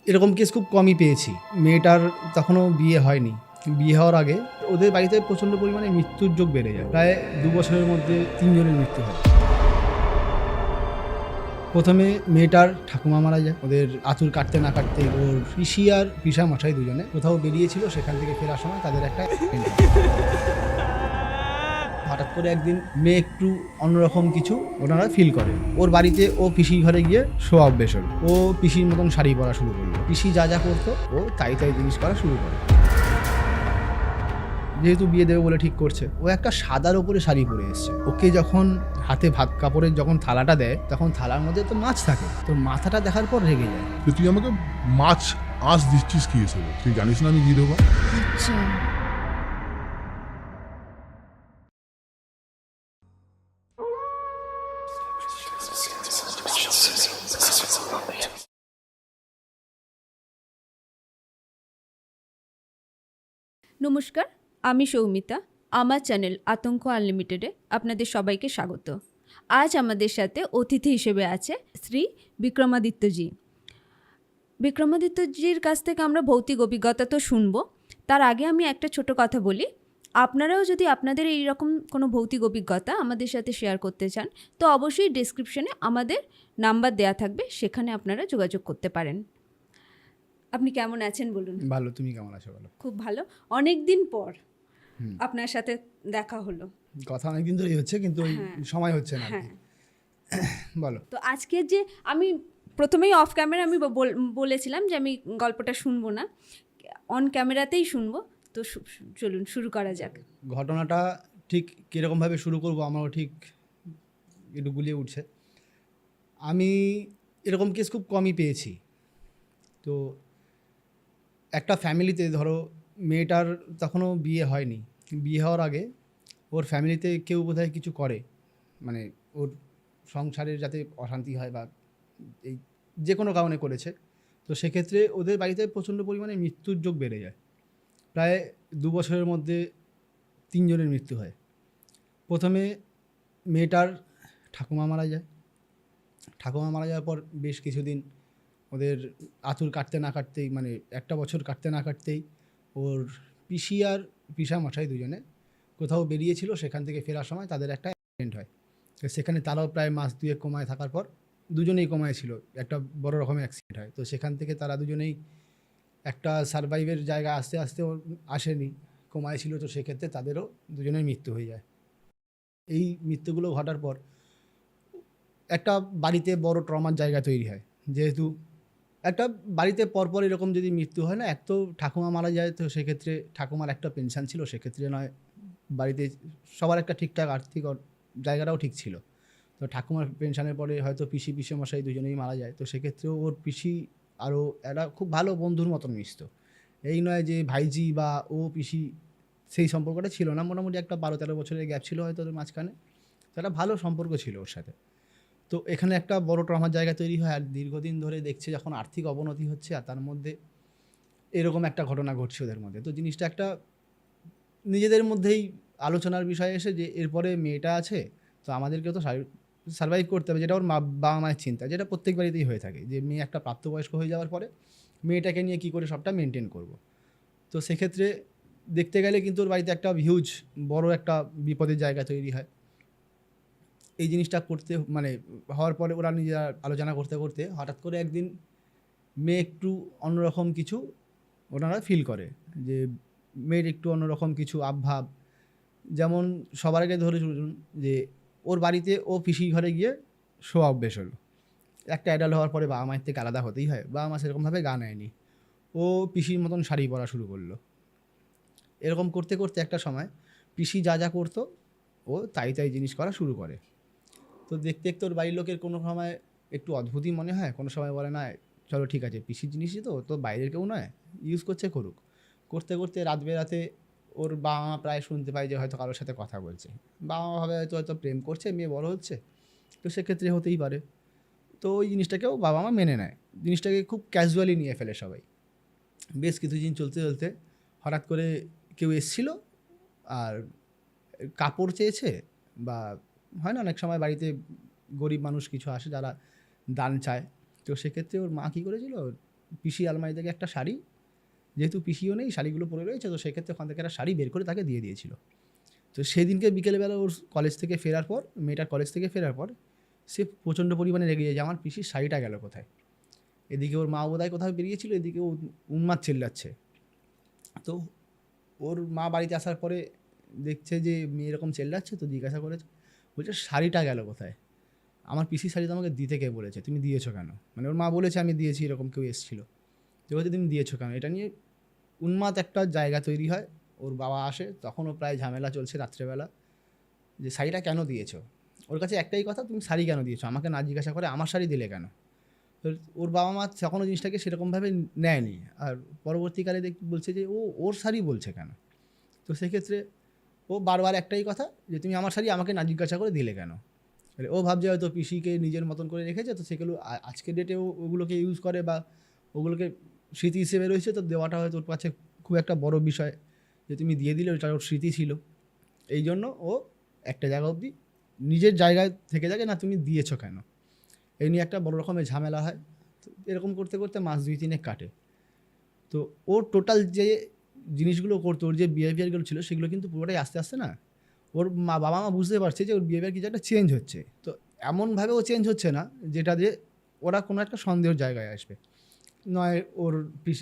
এরকম কেস খুব কমই পেয়েছি। মেয়েটার তখনও বিয়ে হয়নি। বিয়ে হওয়ার আগে ওদের বাড়িতে প্রচণ্ড পরিমাণে মৃত্যুর যোগ বেড়ে যায়। প্রায় 2 বছরের মধ্যে 3 জনের মৃত্যু হয়। প্রথমে মেয়েটার ঠাকুমা মারা যায়। ওদের আঁতুড় কাটতে না কাটতেই ওর পিসি আর পিসামশাই দুজনে কোথাও বেরিয়েছিল, সেখান থেকে ফেরার সময় তাদের একটা অ্যাক্সিডেন্ট হয়। হঠাৎ করে একদিন মেয়ে একটু অন্যরকম কিছু ওনারা ফিল করে। ওর বাড়িতে ও পিসির ঘরে গিয়ে শো অভ্যেস হল। ও পিসির মতন শাড়ি পরা শুরু করলো। পিসি যা যা করতো ও তাই তাই জিনিস করা শুরু করে। যেহেতু বিয়ে দেবে বলে ঠিক করছে, ও একটা সাদার ওপরে শাড়ি পরে এসছে। ওকে যখন হাতে ভাত কাপড়ের যখন থালাটা দেয়, তখন থালার মধ্যে তো মাছ থাকে। তোর মাথাটা দেখার পর রেগে যায়। যে তুই আমাকে মাছ আঁশ দিচ্ছিস কি হিসেবে? তুই জানিস না আমি দিয়ে দেবো? আচ্ছা, নমস্কার, আমি সৌমিতা। আমার চ্যানেল আতঙ্ক আনলিমিটেডে আপনাদের সবাইকে স্বাগত। আজ আমাদের সাথে অতিথি হিসেবে আছে শ্রী বিক্রমাদিত্যজি। বিক্রমাদিত্যজির কাছ থেকে আমরা ভৌতিক অভিজ্ঞতা তো শুনবো। তার আগে আমি একটা ছোট কথা বলি। আপনারাও যদি আপনাদের এই রকম কোনো ভৌতিক অভিজ্ঞতা আমাদের সাথে শেয়ার করতে চান, তো অবশ্যই ডেসক্রিপশনে আমাদের নাম্বার দেয়া থাকবে, সেখানে আপনারা যোগাযোগ করতে পারেন। আপনি কেমন আছেন বলুন? ভালো, তুমি কেমন আছো বলো? খুব ভালো। অনেক দিন পর আপনার সাথে দেখা হলো। কথা অনেকদিন ধরেই হচ্ছে, কিন্তু ওই সময় হচ্ছে না আর কি। বলো। তো আজকের যে আমি প্রথমেই অফ ক্যামেরা আমি বলেছিলাম যে আমি গল্পটা শুনবো না, অন ক্যামেরাতেই শুনবো। তো চলুন শুরু করা যাক। ঘটনাটা ঠিক কীরকমভাবে শুরু করবো আমারও ঠিক একটু গুলিয়ে উঠছে। আমি এরকম কেস খুব কমই পেয়েছি। তো একটা ফ্যামিলিতে ধরো মেয়েটার তখনও বিয়ে হয়নি। বিয়ে হওয়ার আগে ওর ফ্যামিলিতে কেউ বোধহয় কিছু করে, মানে ওর সংসারের যাতে অশান্তি হয় বা এই যে কোনো কারণে করেছে। তো সেক্ষেত্রে ওদের বাড়িতে প্রচণ্ড পরিমাণে মৃত্যুর যোগ বেড়ে যায়। প্রায় 2 বছরের মধ্যে 3 জনের মৃত্যু হয়। প্রথমে মেয়েটার ঠাকুমা মারা যায়। ঠাকুমা মারা যাওয়ার পর বেশ কিছুদিন ওদের আঁতুড় কাটতে না কাটতেই, মানে 1 বছর কাটতে না কাটতেই ওর পিসি আর পিসামশাই দুজনে কোথাও বেরিয়েছিল, সেখান থেকে ফেরার সময় তাদের একটা অ্যাক্সিডেন্ট হয়। তো সেখানে তারাও প্রায় মাস 2 কোমায় থাকার পর, দুজনেই কোমায় ছিল, একটা বড় রকমের অ্যাক্সিডেন্ট হয়। তো সেখান থেকে তারা দুজনেই একটা সারভাইভের জায়গা আস্তে আস্তে আসেনি, কোমায় ছিল। তো সেক্ষেত্রে তাদেরও দুজনের মৃত্যু হয়ে যায়। এই মৃত্যুগুলো ঘটার পর একটা বাড়িতে বড় ট্রমার জায়গা তৈরি হয়। যেহেতু একটা বাড়িতে পরপর এরকম যদি মৃত্যু হয় না, এক তো ঠাকুমা মারা যায়, তো সেক্ষেত্রে ঠাকুমার একটা পেনশন ছিল, সেক্ষেত্রে নয় বাড়িতে সবার একটা ঠিকঠাক আর্থিক জায়গাটাও ঠিক ছিল। তো ঠাকুমার পেনশনের পরে হয়তো পিসি পিসেমশাই দুজনেই মারা যায়। তো সেক্ষেত্রেও ওর পিসি আরও একটা খুব ভালো বন্ধুর মতন মিশত। এই নয় যে ভাইজি বা ও পিসি, সেই সম্পর্কটা ছিল না। মোটামুটি একটা 12-13 বছরের গ্যাপ ছিল হয়তো ওদের মাঝখানে। তো একটা ভালো সম্পর্ক ছিল ওর সাথে। তো এখানে একটা বড় ট্রমার জায়গা তৈরি হয়। আর দীর্ঘদিন ধরে দেখছে যখন আর্থিক অবনতি হচ্ছে, আর তার মধ্যে এরকম একটা ঘটনা ঘটছে ওদের মধ্যে, তো জিনিসটা একটা নিজেদের মধ্যেই আলোচনার বিষয় এসে যে এরপরে মেয়েটা আছে, তো আমাদেরকেও তো সার্ভাইভ করতে হবে, যেটা ওর বাবা মায়ের চিন্তা, যেটা প্রত্যেক বাড়িতেই হয়ে থাকে, যে মেয়ে একটা প্রাপ্তবয়স্ক হয়ে যাওয়ার পরে মেয়েটাকে নিয়ে কী করে সবটা মেনটেন করব। তো সেক্ষেত্রে দেখতে গেলে কিন্তু ওর বাড়িতে একটা হিউজ বড় একটা বিপদের জায়গা তৈরি হয়। এই জিনিসটা করতে মানে হওয়ার পরে ওরা নিজেরা আলোচনা করতে করতে হঠাৎ করে একদিন মেয়ে একটু অন্যরকম কিছু ওনারা ফিল করে, যে মেয়ের একটু অন্যরকম কিছু আবভাব। যেমন সবার আগে ধরে চলুন যে ওর বাড়িতে ও পিসির ঘরে গিয়ে শো অভ্যেস হলো। একটা অ্যাডাল্ট হওয়ার পরে বাবা মায়ের থেকে আলাদা হতেই হয়, বাবা মা সেরকমভাবে গা নেয়নি। ও পিসির মতন শাড়ি পরা শুরু করলো। এরকম করতে করতে একটা সময় পিসি যা যা করতো ও তাই তাই জিনিস করা শুরু করে। তো দেখতে দেখতে ওর বাড়ির লোকের কোনো সময় একটু অদ্ভুতই মনে হয়, কোনো সময় বলে না চলো ঠিক আছে, পিসির জিনিসই তো বাইরের কেউ নয়, ইউজ করছে করুক। করতে করতে রাত বেরাতে ওর বাবা মা প্রায় শুনতে পায় যে হয়তো কারোর সাথে কথা বলছে। বাবা মা ভাবে হয়তো হয়তো প্রেম করছে, মেয়ে বড় হচ্ছে, তো সেক্ষেত্রে হতেই পারে। তো ওই জিনিসটাকেও বাবা মা মেনে নেয়, জিনিসটাকে খুব ক্যাজুয়ালি নিয়ে ফেলে সবাই। বেশ কিছুদিন চলতে চলতে হঠাৎ করে কেউ এসছিল আর কাপড় চেয়েছে, বা হয় না অনেক সময় বাড়িতে গরিব মানুষ কিছু আসে যারা দান চায়। তো সেক্ষেত্রে ওর মা কী করেছিল, পিসি আলমারি থেকে একটা শাড়ি, যেহেতু পিসিও নেই শাড়িগুলো পরে রয়েছে, তো সেক্ষেত্রে ওখান থেকে একটা শাড়ি বের করে তাকে দিয়ে দিয়েছিল। তো সেদিনকে বিকেলবেলা ওর কলেজ থেকে ফেরার পর, মেয়েটার কলেজ থেকে ফেরার পর সে প্রচণ্ড পরিমাণে রেগে যায় যে আমার পিসির শাড়িটা গেল কোথায়। এদিকে ওর মা বোধহয় কোথাও বেরিয়েছিল, এদিকে ও উন্মাদ চিল্লাচ্ছে। তো ওর মা বাড়িতে আসার পরে দেখছে যে মেয়ে এরকম চেল্লাচ্ছে, তো জিজ্ঞাসা করেছে, বলছে শাড়িটা গেল কোথায়, আমার পিসির শাড়ি তো আমাকে দিতে কে বলেছে, তুমি দিয়েছো কেন? মানে ওর মা বলেছে আমি দিয়েছি, এরকম কেউ এসেছিলো, তো বলছে তুমি দিয়েছো কেন? এটা নিয়ে উন্মাদ একটা জায়গা তৈরি হয়। ওর বাবা আসে, তখনও প্রায় ঝামেলা চলছে রাত্রেবেলা, যে শাড়িটা কেন দিয়েছো। ওর কাছে একটাই কথা, তুমি শাড়ি কেন দিয়েছো, আমাকে না জিজ্ঞাসা করে আমার শাড়ি দিলে কেন। তো ওর বাবা মা তখনও জিনিসটাকে সেরকমভাবে নেয়নি, আর পরবর্তীকালে বলছে যে ও ওর শাড়ি বলছে কেন। তো সেক্ষেত্রে ও বারবার একটাই কথা, যে তুমি আমার শাড়ি আমাকে না জিজ্ঞাসা করে দিলে কেন। ও ভাবছে হয়তো পিসিকে নিজের মতন করে রেখেছে, তো সেগুলো আজকের ডেটে ওগুলোকে ইউজ করে বা ওগুলোকে স্মৃতি হিসেবে রয়েছে, তো দেওয়াটা হয়তো ওর কাছে খুব একটা বড় বিষয়, যে তুমি দিয়ে দিলে ওটা ওর স্মৃতি ছিল। এই জন্য ও একটা জায়গা অবধি নিজের জায়গায় থেকে থাকে, না তুমি দিয়েছো কেন। এই নিয়ে একটা বড় রকমের ঝামেলা হয়। তো এরকম করতে করতে মাস 2-3 কাটে। তো ওর টোটাল যে জিনিসগুলো করতো, ওর যে বিহেভিয়ারগুলো ছিল, সেগুলো কিন্তু পুরোটাই আস্তে আস্তে না, ওর বাবা মা বুঝতে পারছে যে ওর বিহেভিয়ার কিছু একটা চেঞ্জ হচ্ছে। তো এমনভাবে ও চেঞ্জ হচ্ছে না যেটা দিয়ে ওরা কোনো একটা সন্দেহের জায়গায় আসবে। নয় ওর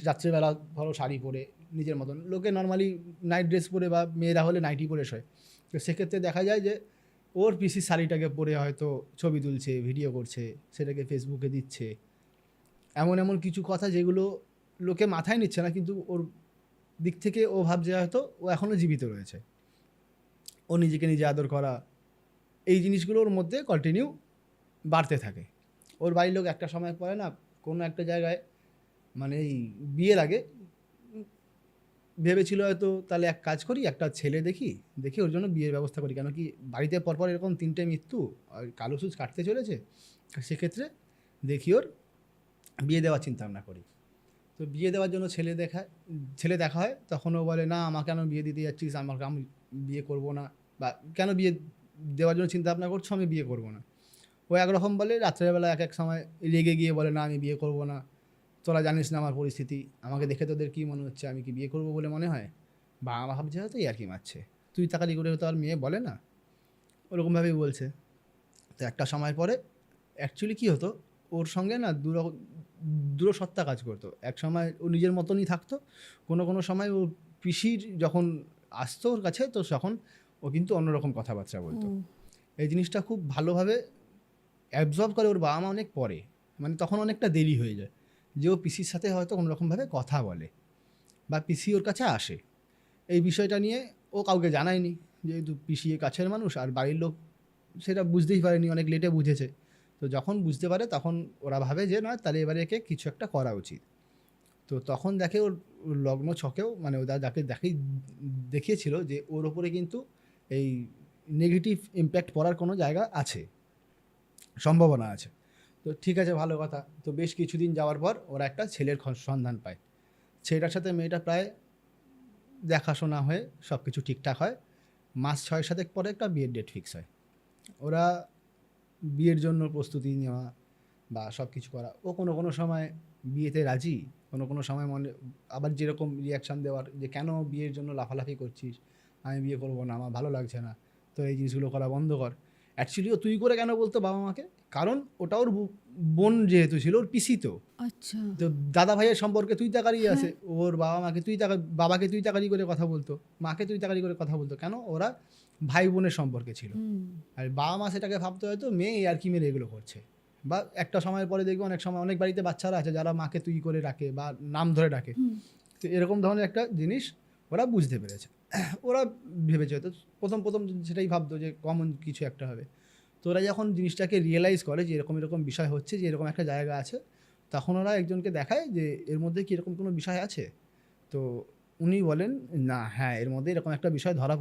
রাত্রেবেলা ধরো শাড়ি পরে নিজের মতন, লোকে নর্মালি নাইট ড্রেস পরে বা মেয়েরা হলে নাইটি পরে শোয়, তো সেক্ষেত্রে দেখা যায় যে ওর পিসির শাড়িটাকে পরে হয়তো ছবি তুলছে, ভিডিও করছে, সেটাকে ফেসবুকে দিচ্ছে। এমন এমন কিছু কথা যেগুলো লোকে মাথায় নিচ্ছে না, কিন্তু ওর দিক থেকে ও ভাবছে হয়তো ও এখনও জীবিত রয়েছে। ও নিজেকে নিজে আদর করা, এই জিনিসগুলো ওর মধ্যে কন্টিনিউ বাড়তে থাকে। ওর বাড়ির লোক একটা সময় পরে না, কোনো একটা জায়গায় মানে এই বিয়ের আগে ভেবেছিল হয়তো তাহলে এক কাজ করি, একটা ছেলে দেখি ওর জন্য বিয়ের ব্যবস্থা করি, কেন কি বাড়িতে পরপর এরকম 3টে মৃত্যু আর কালো সুচ কাটতে চলেছে, সেক্ষেত্রে দেখি ওর বিয়ে দেওয়ার চিন্তা ভাবনা করি। তো বিয়ে দেওয়ার জন্য ছেলে দেখা হয়, তখন ও বলে না আমাকে কেন বিয়ে দিতে যাচ্ছিস, আমি বিয়ে করব না, বা কেন বিয়ে দেওয়ার জন্য চিন্তা ভাবনা করছো, আমি বিয়ে করব না। ও একরকম বলে, রাত্রেবেলা এক সময় রেগে গিয়ে বলে না আমি বিয়ে করব না, তোরা জানিস না আমার পরিস্থিতি, আমাকে দেখে তোদের কী মনে হচ্ছে, আমি কি বিয়ে করবো বলে মনে হয়, বা আমার ভাবছে হয়তো আর কি মারছে, তুই তাকালি করে তো আর মেয়ে বলে না, ওরকমভাবেই বলছে। তো একটা সময় পরে অ্যাকচুয়ালি কী হতো, ওর সঙ্গে না দূরসত্তা কাজ করতো। এক সময় ও নিজের মতনই থাকতো, কোনো সময় ও পিসির যখন আসতো ওর কাছে, তো তখন ও কিন্তু অন্যরকম কথাবার্তা বলতো। এই জিনিসটা খুব ভালোভাবে অ্যাবজর্ব করে ওর বাবা মা অনেক পরে, মানে তখন অনেকটা দেরি হয়ে যায় যে ও পিসির সাথে হয়তো কোনোরকমভাবে কথা বলে বা পিসি ওর কাছে আসে। এই বিষয়টা নিয়ে ও কাউকে জানায়নি, যেহেতু পিসি কাছের মানুষ, আর বাড়ির লোক সেটা বুঝতেই পারেনি, অনেক লেটে বুঝেছে। তো যখন বুঝতে পারে তখন ওরা ভাবে যে না তাহলে এবারে একে কিছু একটা করা উচিত। তো তখন দেখে ওর লগ্ন ছকেও, মানে ওরা যাকে দেখিয়েছিল যে ওর ওপরে কিন্তু এই নেগেটিভ ইম্প্যাক্ট পড়ার কোনো জায়গা আছে, সম্ভাবনা আছে। তো ঠিক আছে, ভালো কথা। তো বেশ কিছুদিন যাওয়ার পর ওরা একটা ছেলের সন্ধান পায়। ছেলেটার সাথে মেয়েটা প্রায় দেখাশোনা হয়ে সব কিছু ঠিকঠাক হয়। মাস 6-7 পরে একটা বিয়ের ডেট ফিক্স হয়। ওরা বিয়ের জন্য প্রস্তুতি নেওয়া বা সব কিছু করা, ও কোনো সময় বিয়েতে রাজি, কোনো সময় মনে আবার যেরকম রিয়াকশান দেওয়ার, যে কেন বিয়ের জন্য লাফালাফি করছিস, আমি বিয়ে করবো না, আমার ভালো লাগছে না, তো এই জিনিসগুলো করা বন্ধ কর। অ্যাকচুয়ালি ও তুই করে কেন বলতো বাবা মাকে, কারণ ওটা ওর বোন যেহেতু ছিল, ওর পিসি তো, আচ্ছা। তো দাদা ভাইয়ের সম্পর্কে তুই তাকারি আছে, ওর বাবা মাকে বাবাকে তুই তাকারি করে কথা বলতো, মাকে তুই তাকারি করে কথা বলতো, কেন ওরা ভাই বোনের সম্পর্কে ছিল। আর বাবা মা সেটাকে ভাবতে হয়তো মেয়ে আর কি মেরে এগুলো করছে। বা একটা সময়ের পরে দেখবে অনেক সময় অনেক বাড়িতে বাচ্চারা আছে যারা মাকে তুই করে ডাকে বা নাম ধরে ডাকে, তো এরকম ধরনের একটা জিনিস ওরা বুঝতে পেরেছে। ওরা ভেবেছে হয়তো প্রথম সেটাই ভাবতো যে কমন কিছু একটা হবে। তো ওরা যখন জিনিসটাকে রিয়েলাইজ করে যে এরকম বিষয় হচ্ছে, যে এরকম একটা জায়গা আছে, তখন ওরা একজনকে দেখায় যে এর মধ্যে কি এরকম কোনো বিষয় আছে। তো উনি বলেন না, হ্যাঁ এর মধ্যে এরকম একটা বিষয় ধরা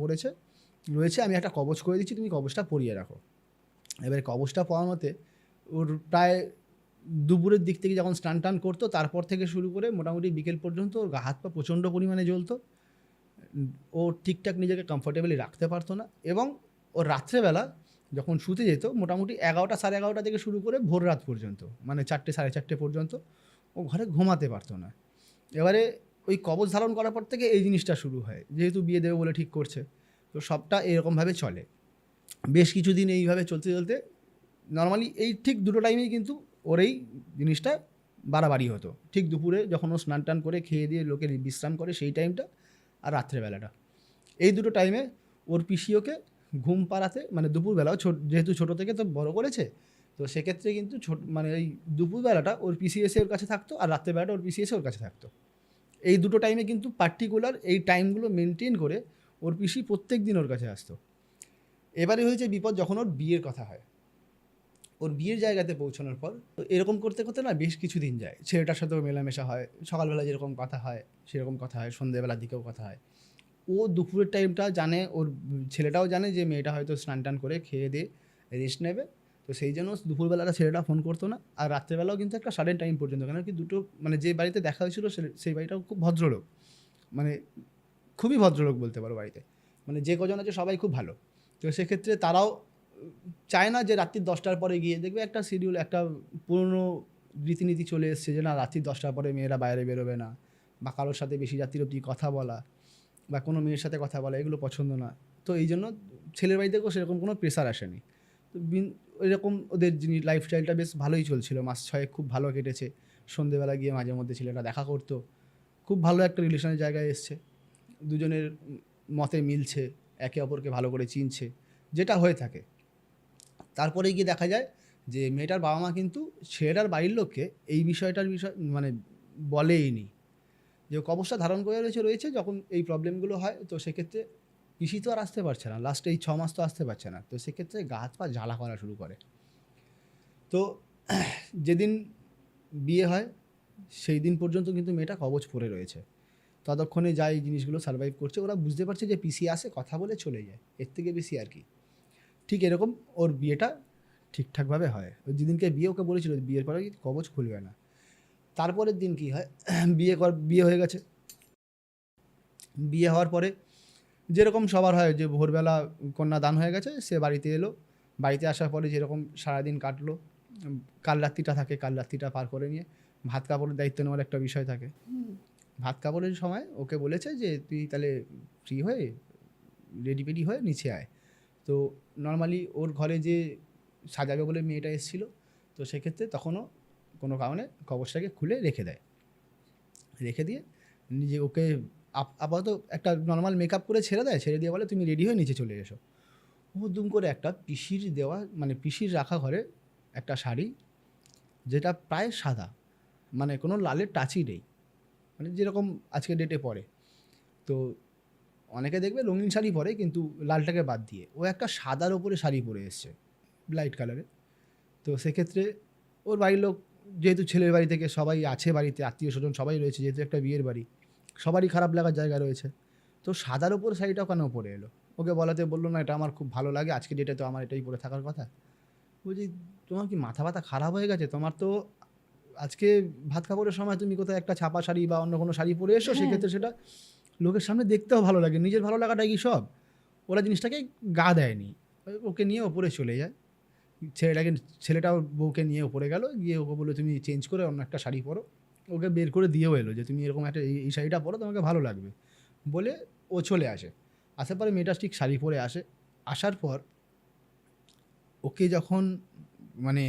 রয়েছে, আমি একটা কবচ করে দিচ্ছি, তুমি কবচটা পরিয়ে রাখো। এবারে কবচটা পরানোতে ওর প্রায় দুপুরের দিক থেকে যখন স্নান টান করতো, তারপর থেকে শুরু করে মোটামুটি বিকেল পর্যন্ত ওর গা হাত পা প্রচণ্ড পরিমাণে জ্বলতো। ও ঠিকঠাক নিজেকে কমফোর্টেবলি রাখতে পারতো না, এবং ও রাত্রেবেলা যখন শুতে যেত মোটামুটি 11টা 11:30 থেকে শুরু করে ভোর রাত পর্যন্ত, মানে 4টে 4:30 পর্যন্ত ও ঘরে ঘুমাতে পারতো না। এবারে ওই কবচ ধারণ করার পর থেকে এই জিনিসটা শুরু হয়, যেহেতু বিয়ে দেবে বলে ঠিক করছে, তো সবটা এরকমভাবে চলে। বেশ কিছুদিন এইভাবে চলতে চলতে নর্মালি এই ঠিক দুটো টাইমেই কিন্তু ওর এই জিনিসটা বাড়াবাড়ি হতো। ঠিক দুপুরে যখন ও স্নান টান করে খেয়ে দিয়ে লোকে বিশ্রাম করে সেই টাইমটা, আর রাত্রেবেলাটা, এই দুটো টাইমে ওর পিসি ওকে ঘুম পাড়াতে, মানে দুপুরবেলাও যেহেতু ছোটো থেকে তো বড় করেছে, তো সেক্ষেত্রে কিন্তু মানে এই দুপুরবেলাটা ওর পিসি এসে ওর কাছে থাকতো, আর রাত্রেবেলাটা ওর পিসি এসে ওর কাছে থাকতো। এই দুটো টাইমে কিন্তু পার্টিকুলার এই টাইমগুলো মেনটেন করে ওর পিসি প্রত্যেক দিন ওর কাছে আসতো। এবারে হয়েছে বিপদ যখন ওর বিয়ের কথা হয়। ওর বিয়ের জায়গাতে পৌঁছানোর পর তো এরকম করতে করতে না বেশ কিছু দিন যায়, ছেলেটার সাথেও মেলামেশা হয়, সকালবেলা যেরকম কথা হয় সেরকম কথা হয়, সন্ধ্যেবেলার দিকেও কথা হয়। ও দুপুরের টাইমটা জানে, ওর ছেলেটাও জানে যে মেয়েটা হয়তো স্নান টান করে খেয়ে দিয়ে রেস্ট নেবে, তো সেই জন্য দুপুরবেলাটা ছেলেটা ফোন করতো না। আর রাত্রেবেলাও কিন্তু একটা সাডেন টাইম পর্যন্ত, কেন কি দুটো মানে যে বাড়িতে দেখা হয়েছিল সেই বাড়িটাও খুব ভদ্রলোক, মানে খুবই ভদ্রলোক বলতে পারো বাড়িতে, মানে যে কজন আছে সবাই খুব ভালো। তো সেক্ষেত্রে তারাও চায় না যে রাত্রি 10টার পরে গিয়ে, দেখবে একটা শিডিউল, একটা পুরনো রীতিনীতি চলে এসছে যে না রাত্রি 10টার পরে মেয়েরা বাইরে বেরোবে না, বা কারোর সাথে বেশি রাত্রির অবধি কথা বলা বা কোনো মেয়ের সাথে কথা বলা এগুলো পছন্দ না। তো এই জন্য ছেলের বাড়ি থেকেও সেরকম কোনো প্রেশার আসেনি। তো এরকম ওদের লাইফস্টাইলটা বেশ ভালোই চলছিল, মাস 6 খুব ভালো কেটেছে। সন্ধেবেলা গিয়ে মাঝে মধ্যে ছেলেটা দেখা করতো, খুব ভালো একটা রিলেশনের জায়গায় এসছে, দুজনের মতে মিলছে, একে অপরকে ভালো করে চিনছে, যেটা হয়ে থাকে। তারপরে গিয়ে দেখা যায় যে মেয়েটার বাবা মা কিন্তু ছেলেটার বাড়ির লোককে এই বিষয়টার মানে বলেইনি যে কবচটা ধারণ করে রয়েছে যখন এই প্রবলেমগুলো হয়। তো সেক্ষেত্রে পিসি তো আর আসতে পারছে না, লাস্টে এই 6 মাস তো আসতে পারছে না, তো সেক্ষেত্রে গা হাত পা জ্বালা করা শুরু করে। তো যেদিন বিয়ে হয় সেই দিন পর্যন্ত কিন্তু মেয়েটা কবচ পরে রয়েছে। ততক্ষণে যা এই জিনিসগুলো সার্ভাইভ করছে, ওরা বুঝতে পারছে যে পিসি আসে কথা বলে চলে যায়, এর থেকে বেশি আর কি। ঠিক এরকম ওর বিয়েটা ঠিকঠাকভাবে হয়। ওই যেদিনকে বিয়ে ওকে বলেছিল বিয়ের পরে কবচ খুলবে না। তারপরের দিন কি হয়, বিয়ে হয়ে গেছে। বিয়ে হওয়ার পরে যেরকম সবার হয় যে ভোরবেলা কন্যা দান হয়ে গেছে, সে বাড়িতে এলো। বাড়িতে আসার পরে যেরকম সারাদিন কাটলো, কাল রাত্রিটা থাকে, কাল রাত্রিটা পার করে নিয়ে ভাত কাপড়ের দায়িত্ব নেওয়ার একটা বিষয় থাকে। ভাত কাপড়ের সময় ওকে বলেছে যে তুই তাহলে ফ্রি হয়ে রেডি হয়ে নিচে আয়। তো নর্মালি ওর ঘরে যে সাজাবে বলে মেয়েটা এসেছিল, তো সেক্ষেত্রে তখনও কোনো কারণে কবচটাকে খুলে রেখে দেয়, রেখে দিয়ে নিজে ওকে আপাতত একটা নর্মাল মেকআপ করে ছেড়ে দিয়ে বলে তুমি রেডি হয়ে নিচে চলে এসো। ও দুম করে একটা পিসির দেওয়া, মানে পিসির রাখা ঘরে একটা শাড়ি, যেটা প্রায় সাদা, মানে কোনো লালের টাচই নেই, মানে যেরকম আজকের ডেটে পরে। তো অনেকে দেখবে রঙিন শাড়ি পরে, কিন্তু লালটাকে বাদ দিয়ে ও একটা সাদার ওপরে শাড়ি পরে এসছে, লাইট কালারে। তো সেক্ষেত্রে ওর বাড়ির লোক, যেহেতু ছেলের বাড়ি থেকে সবাই আছে বাড়িতে, আত্মীয় স্বজন সবাই রয়েছে, যেহেতু একটা বিয়ের বাড়ি, সবারই খারাপ লাগার জায়গা রয়েছে। তো সাদার ওপর শাড়িটাও কেন পরে এলো? ওকে বললো না এটা আমার খুব ভালো লাগে, আজকে ডেটে তো আমার এটাই পরে থাকার কথা। বলছি তোমার কি মাথা ব্যথা খারাপ হয়ে গেছে? তোমার তো আজকে ভাত কাপড়ের সময় তুমি কোথাও একটা ছাপা শাড়ি বা অন্য কোনো শাড়ি পরে এসো, সেক্ষেত্রে সেটা লোকের সামনে দেখতেও ভালো লাগে, নিজের ভালো লাগাটাই কি সব? ওরা জিনিসটাকে গা দেয়নি, ওকে নিয়ে ওপরে চলে যায়। ছেলেটাও বউকে নিয়ে ওপরে গেল, গিয়ে ওকে বলে তুমি চেঞ্জ করে অন্য একটা শাড়ি পরো। ওকে বের করে দিয়েও এলো যে তুমি এরকম একটা এই শাড়িটা পরো, তোমাকে ভালো লাগবে বলে ও চলে আসে। আসার পরে মেয়েটা ঠিক শাড়ি পরে আসে। আসার পর ওকে যখন মানে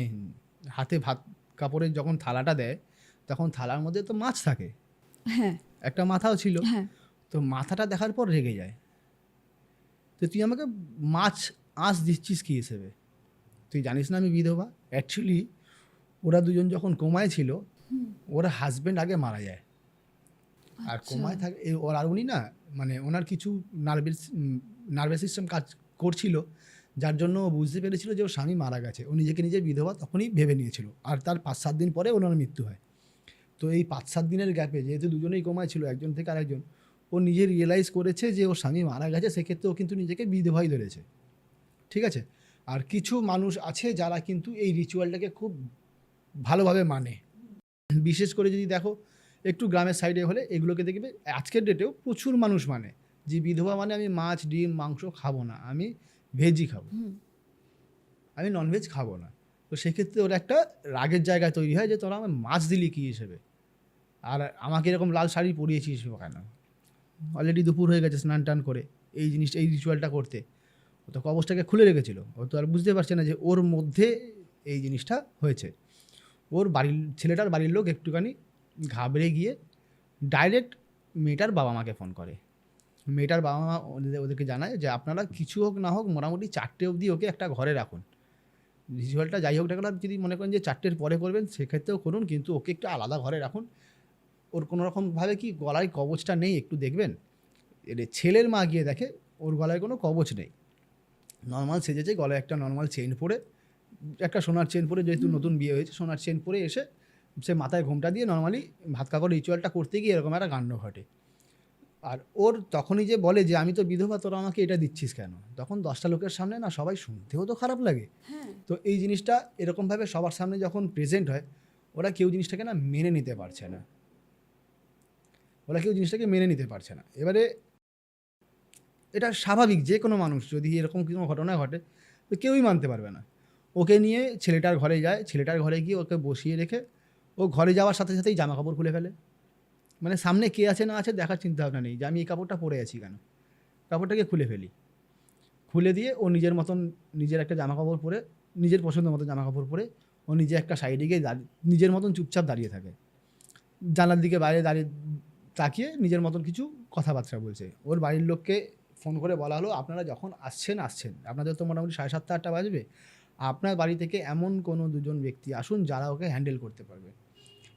হাতে ভাত কাপড়ের যখন থালাটা দেয়, তখন থালার মধ্যে তো মাছ থাকে, হ্যাঁ একটা মাথাও ছিল। হ্যাঁ তো মাথাটা দেখার পর রেগে যায়, তো তুই আমাকে মাছ আঁশ দিচ্ছিস কী হিসেবে? তুই জানিস না আমি বিধবা? অ্যাকচুয়ালি ওরা দুজন যখন কোমায় ছিল, ওর হাজব্যান্ড আগে মারা যায়। আর কোমায় থাকে ওর, আর উনি না মানে ওনার কিছু নার্ভাস সিস্টেম কাজ করছিল, যার জন্য ও বুঝতে পেরেছিল যে ওর স্বামী মারা গেছে। ও নিজেকে নিজে বিধবা তখনই ভেবে নিয়েছিল, আর তার 5-7 দিন পরে ওনার মৃত্যু হয়। তো এই 5-7 দিনের গ্যাপে যেহেতু দুজনেই কোমায় ছিল, একজন থেকে আরেকজন, ও নিজে রিয়েলাইজ করেছে যে ওর স্বামী মারা গেছে, সেক্ষেত্রে ও কিন্তু নিজেকে বিধবাই ধরেছে। ঠিক আছে? আর কিছু মানুষ আছে যারা কিন্তু এই রিচুয়ালটাকে খুব ভালোভাবে মানে, বিশেষ করে যদি দেখো একটু গ্রামের সাইডে হলে এগুলোকে দেখবে আজকের ডেটেও প্রচুর মানুষ মানে যে বিধবা মানে আমি মাছ ডিম মাংস খাবো না, আমি ভেজই খাবো, আমি ননভেজ খাবো না। তো সেক্ষেত্রে ওর একটা রাগের জায়গা তৈরি হয় যে তোরা আমার মাছ দিলি কী হিসেবে, আর আমাকে এরকম লাল শাড়ি পরিয়েছিস কেন? অলরেডি দুপুর হয়ে গেছে স্নান টান করে এই জিনিসটা এই রিচুয়ালটা করতে। ও তো কবচটাকে খুলে রেখেছিল, ও তো আর বুঝতে পারছে না যে ওর মধ্যে এই জিনিসটা হয়েছে। ওর ছেলেটার বাড়ির লোক একটুখানি ঘাবড়ে গিয়ে ডাইরেক্ট মেয়েটার বাবা মাকে ফোন করে। মেয়েটার বাবা মা ওদেরকে জানায় যে আপনারা কিছু হোক না হোক মোটামুটি 4টে অবধি ওকে একটা ঘরে রাখুন। রিচুয়ালটা যাই হোক না কেন, যদি মনে করেন যে 4টের পরে করবেন সেক্ষেত্রেও করুন, কিন্তু ওকে একটু আলাদা ঘরে রাখুন। ওর কোনো রকমভাবে কি গলায় কবচটা নেই একটু দেখবেন। ছেলের মা গিয়ে দেখে ওর গলায় কোনো কবচ নেই, নর্মাল সেজেছে, গলায় একটা নর্মাল চেন পরে, একটা সোনার চেন পরে, যেহেতু নতুন বিয়ে হয়েছে সোনার চেন পরে এসে সে মাথায় ঘোমটা দিয়ে নর্মালি ভাত কাপড় রিচুয়ালটা করতে গিয়ে এরকম একটা কাণ্ড ঘটে। আর ওর তখনই যে বলে যে আমি তো বিধবা, তোরা আমাকে এটা দিচ্ছিস কেন, তখন 10টা লোকের সামনে না সবাই শুনতেও তো খারাপ লাগে। তো এই জিনিসটা এরকমভাবে সবার সামনে যখন প্রেজেন্ট হয়, ওরা কেউ জিনিসটাকে না মেনে নিতে পারছে না, মেনে নিতে পারছে না। এবারে এটা স্বাভাবিক, যে কোনো মানুষ যদি এরকম কোনো ঘটনা ঘটে তো কেউই মানতে পারবে না। ওকে নিয়ে ছেলেটার ঘরে যায়, ছেলেটার ঘরে গিয়ে ওকে বসিয়ে রেখে ও ঘরে যাওয়ার সাথে সাথেই জামা কাপড় খুলে ফেলে। মানে সামনে কে আছে না আছে দেখার চিন্তা ভাবনা নেই যে আমি এই কাপড়টা পরে আছি কেন, কাপড়টাকে খুলে ফেলি। খুলে দিয়ে ও নিজের মতন নিজের একটা জামা কাপড় পরে, নিজের পছন্দ মতো জামা কাপড় পরে ও নিজে একটা সাইডে গিয়ে নিজের মতন চুপচাপ দাঁড়িয়ে থাকে, জানলার দিকে বাইরে দাঁড়িয়ে তাকিয়ে নিজের মতন কিছু কথাবার্তা বলছে। ওর বাড়ির লোককে ফোন করে বলা হলো আপনারা যখন আসছেন আপনাদের তো মোটামুটি 7:30 8টা বাজবে, আপনার বাড়ি থেকে এমন কোনো দুজন ব্যক্তি আসুন যারা ওকে হ্যান্ডেল করতে পারবে।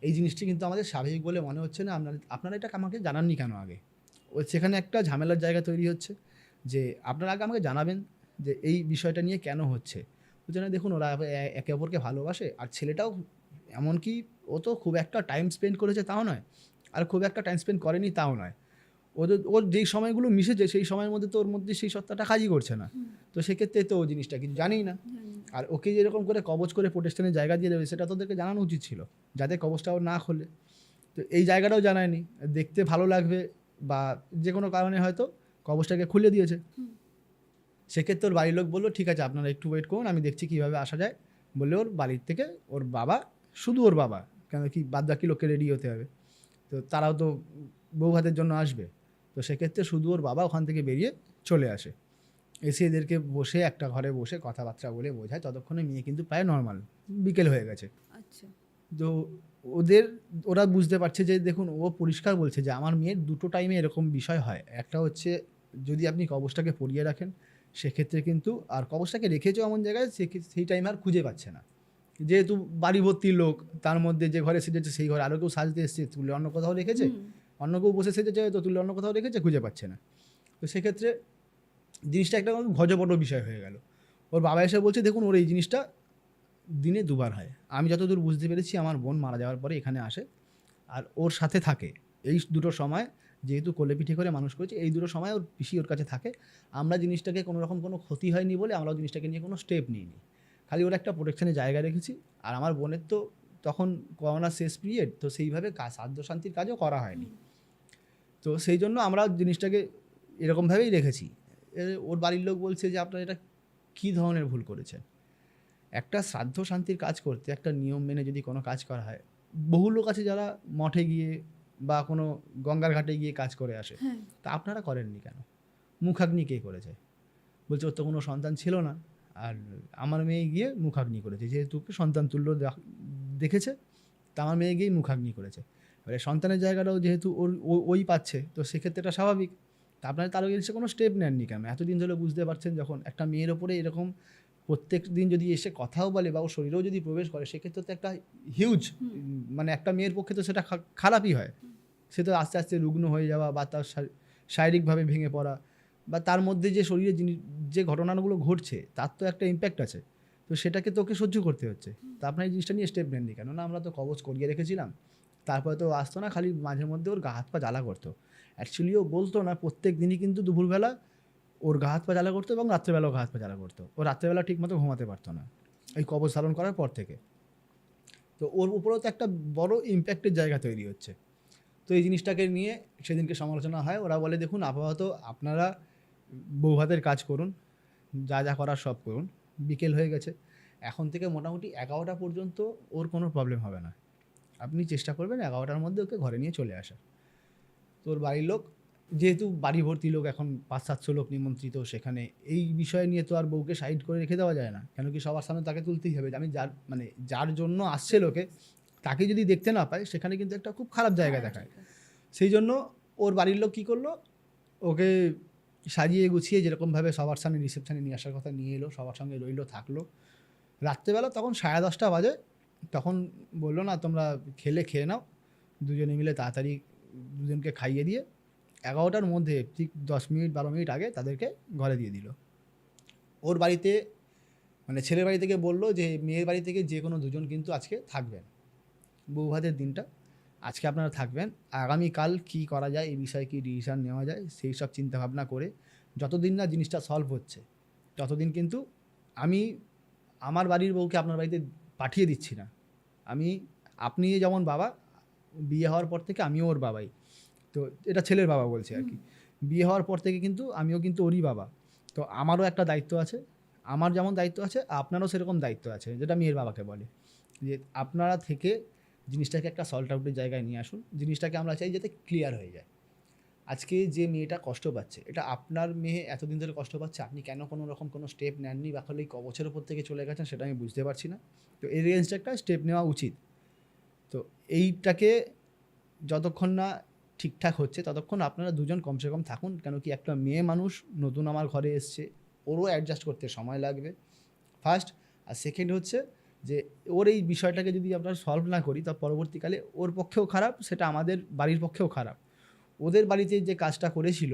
এই জিনিসটি কিন্তু আমাদের স্বাভাবিক বলে মনে হচ্ছে না, আপনারা এটা আমাকে জানাননি কেন আগে? সেখানে একটা ঝামেলার জায়গা তৈরি হচ্ছে যে আপনারা আগে আমাকে জানাবেন যে এই বিষয়টা নিয়ে কেন হচ্ছে। বুঝছে না, দেখুন ওরা একে অপরকে ভালোবাসে, আর ছেলেটাও এমনকি ও তো খুব একটা টাইম স্পেন্ড করেছে তাও নয়, আর খুব একটা টাইম স্পেন্ড করেনি তাও নয়। ওর যেই সময়গুলো মিশেছে সেই সময়ের মধ্যে তো ওর মধ্যে সেই সত্তাটা কাজই করছে না। তো সেক্ষেত্রে তো ও জিনিসটা কিছু জানেই না। আর ওকে যেরকম করে কবচ করে প্রোটেকশনের জায়গা দিয়ে দেবে সেটা তোদেরকে জানানো উচিত ছিল, যাতে কবচটা ওর না খোলে। তো এই জায়গাটাও জানায়নি, দেখতে ভালো লাগবে বা যে কোনো কারণে হয়তো কবচটাকে খুলে দিয়েছে। সেক্ষেত্রে ওর বাড়ির লোক বললো ঠিক আছে আপনারা একটু ওয়েট করুন, আমি দেখছি কীভাবে আসা যায়। বললে ওর বাড়ির থেকে ওর বাবা, শুধু ওর বাবা, কেন কি বাদ বাকি লোককে রেডি হতে হবে, তো তারাও তো বউ ভাতের জন্য আসবে। তো সেক্ষেত্রে শুধু ওর বাবা ওখান থেকে বেরিয়ে চলে আসে, এসে এদেরকে বসে একটা ঘরে বসে কথাবার্তা বলে বোঝায়। ততক্ষণে মেয়ে কিন্তু প্রায় নর্মাল, বিকেল হয়ে গেছে। আচ্ছা। তো ওরা বুঝতে পারছে যে দেখুন ও পরিষ্কার বলছে যে আমার মেয়ের দুটো টাইমে এরকম বিষয় হয়। একটা হচ্ছে যদি আপনি কবচটাকে পরিয়ে রাখেন সেক্ষেত্রে কিন্তু, আর কবচটাকে রেখেছো এমন জায়গায় সেই টাইমে আর খুঁজে পাচ্ছে না, যেহেতু বাড়ি ভর্তি লোক, তার মধ্যে যে ঘরে সেজেছে সেই ঘরে আরও কেউ সাজতে এসছে, তুলে অন্য কোথাও রেখেছে, অন্য কেউ বসে সেজেছে তো তুলে অন্য কোথাও রেখেছে, খুঁজে পাচ্ছে না। তো সেক্ষেত্রে জিনিসটা একটা ঘজবড় বিষয় হয়ে গেল। ওর বাবা এসে বলছে দেখুন ওর এই জিনিসটা দিনে 2বার হয়। আমি যতদূর বুঝতে পেরেছি আমার বোন মারা যাওয়ার পরে এখানে আসে আর ওর সাথে থাকে। এই দুটো সময় যেহেতু কোলে পিঠে করে মানুষ করেছে, এই দুটো সময় ওর পিসি ওর কাছে থাকে। আমরা জিনিসটাকে কোনো রকম কোনো ক্ষতি হয়নি বলে আমরা জিনিসটাকে নিয়ে কোনো স্টেপ নিইনি, খালি ওর একটা প্রোটেকশনের জায়গা রেখেছি। আর আমার বোনের তো তখন করোনার শেষ পিরিয়ড, তো সেইভাবে সাধ্য শান্তির কাজও করা হয়নি। তো সেই জন্য আমরা জিনিসটাকে এরকমভাবেই রেখেছি। ওর বাড়ির লোক বলছে যে আপনারা এটা কী ধরনের ভুল করেছেন। একটা শ্রাদ্ধ শান্তির কাজ করতে একটা নিয়ম মেনে যদি কোনো কাজ করা হয়, বহু লোক আছে যারা মঠে গিয়ে বা কোনো গঙ্গার ঘাটে গিয়ে কাজ করে আসে, তা আপনারা করেননি কেন? মুখাগ্নি কে করেছে? বলছে ওর তো কোনো সন্তান ছিল না, আর আমার মেয়ে গিয়ে মুখাগ্নি করেছে, যেহেতু সন্তান তুল্য দেখেছে তা আমার মেয়ে গিয়েই মুখাগ্নি করেছে। এবারে সন্তানের জায়গাটাও যেহেতু ওই পাচ্ছে, তো সেক্ষেত্রে এটা স্বাভাবিক। তা আপনারা তার এগেন্সে কোনো স্টেপ নেননি কেন? এতদিন ধরে বুঝতে পারছেন যখন একটা মেয়ের ওপরে এরকম প্রত্যেক দিন যদি এসে কথাও বলে বা ওর শরীরেও যদি প্রবেশ করে, সেক্ষেত্রে তো একটা হিউজ, মানে একটা মেয়ের পক্ষে তো সেটা খারাপই হয়। সে তো আস্তে আস্তে রুগ্ন হয়ে যাওয়া বা তার শারীরিকভাবে ভেঙে পড়া বা তার মধ্যে যে শরীরে যে ঘটনাগুলো ঘটছে তার তো একটা ইম্প্যাক্ট আছে। তো সেটাকে তোকে সহ্য করতে হচ্ছে। তা আপনার এই জিনিসটা নিয়ে স্টেপ নেননি কেন? না আমরা তো কবচ করিয়ে রেখেছিলাম, তারপরে তো আসতো না, খালি মাঝে মধ্যে ওর গা হাত পা জ্বালা করতো। অ্যাকচুয়ালি ও বলতো না, প্রত্যেক দিনই কিন্তু দুপুরবেলা ওর গা হাত পা জ্বালা করতো এবং রাত্রেবেলাও গা হাত পা জ্বালা করতো। ও রাত্রেবেলা ঠিকমতো ঘুমাতে পারতো না এই কবচ ধারণ করার পর থেকে। তো ওর উপরেও তো একটা বড় ইম্প্যাক্টের জায়গা তৈরি হচ্ছে। তো এই জিনিসটাকে নিয়ে সেদিনকে সমালোচনা হয়। ওরা বলে দেখুন আপাতত আপনারা বৌভাতের কাজ করুন, যা যা করার সব করুন, বিকেল হয়ে গেছে, এখন থেকে মোটামুটি 11টা পর্যন্ত ওর কোনো প্রবলেম হবে না। আপনি চেষ্টা করবেন 11টার মধ্যে ওকে ঘরে নিয়ে চলে আসা। তোর বাড়ির লোক, যেহেতু বাড়ি ভর্তি লোক, এখন 500-700 লোক নিমন্ত্রিত, সেখানে এই বিষয় নিয়ে তো আর বউকে সাইড করে রেখে দেওয়া যায় না, কেন কি সবার সামনে তাকে তুলতেই হবে। আমি যার জন্য আসছে লোকে, তাকে যদি দেখতে না পায়, সেখানে কিন্তু একটা খুব খারাপ জায়গা দেখায়। সেই জন্য ওর বাড়ির লোক কী করলো, ওকে সাজিয়ে গুছিয়ে যেরকমভাবে সবার সামনে রিসেপশানে নিয়ে আসার কথা নিয়ে এলো, সবার সঙ্গে রইলো, থাকলো। রাত্রেবেলা তখন 10:30 বাজে, তখন বললো না তোমরা খেয়ে নাও, দুজনে মিলে তাড়াতাড়ি দুজনকে খাইয়ে দিয়ে 11টার মধ্যে ঠিক 10 মিনিট 12 মিনিট আগে তাদেরকে ঘরে দিয়ে দিল। ওর বাড়িতে মানে ছেলের বাড়ি থেকে বললো যে মেয়ের বাড়ি থেকে যে কোনো দুজন কিন্তু আজকে থাকবেন, বৌভাতের দিনটা আজকে আপনারা থাকবেন, আগামীকাল কী করা যায়, এই বিষয়ে কী ডিসিশান নেওয়া যায় সেই সব চিন্তাভাবনা করে যতদিন না জিনিসটা সলভ হচ্ছে ততদিন কিন্তু আমি আমার বাড়ির বউকে আপনার বাড়িতে পাঠিয়ে দিচ্ছি না। আপনি যেমন বাবা, বিয়ে হওয়ার পর থেকে আমিও ওর বাবাই, তো এটা ছেলের বাবা বলছে আর কি। বিয়ে হওয়ার পর থেকে কিন্তু আমিও কিন্তু ওরই বাবা, তো আমারও একটা দায়িত্ব আছে, আমার যেমন দায়িত্ব আছে আপনারও সেরকম দায়িত্ব আছে, যেটা মেয়ের বাবাকে বলে যে আপনারা থেকে জিনিসটাকে একটা সল্ট আউটের জায়গায় নিয়ে আসুন, জিনিসটাকে আমরা চাই যাতে ক্লিয়ার হয়ে যায়। আজকে যে মেয়েটা কষ্ট পাচ্ছে, এটা আপনার মেয়ে এতদিন ধরে কষ্ট পাচ্ছে, আপনি কেন কোনো রকম কোনো স্টেপ নেননি বা খালি কবছের ওপর থেকে চলে গেছেন সেটা আমি বুঝতে পারছি না। তো এর এগেনস্টে একটা স্টেপ নেওয়া উচিত। তো এইটাকে যতক্ষণ না ঠিকঠাক হচ্ছে ততক্ষণ আপনারা দুজন কমসে কম থাকুন, কেন কি একটা মেয়ে মানুষ নতুন আমার ঘরে এসছে, ওরও অ্যাডজাস্ট করতে সময় লাগবে ফার্স্ট। আর সেকেন্ড হচ্ছে যে ওর এই বিষয়টাকে যদি আমরা সলভ না করি তা পরবর্তীকালে ওর পক্ষেও খারাপ, সেটা আমাদের বাড়ির পক্ষেও খারাপ। ওদের বাড়িতে যে কাজটা করেছিল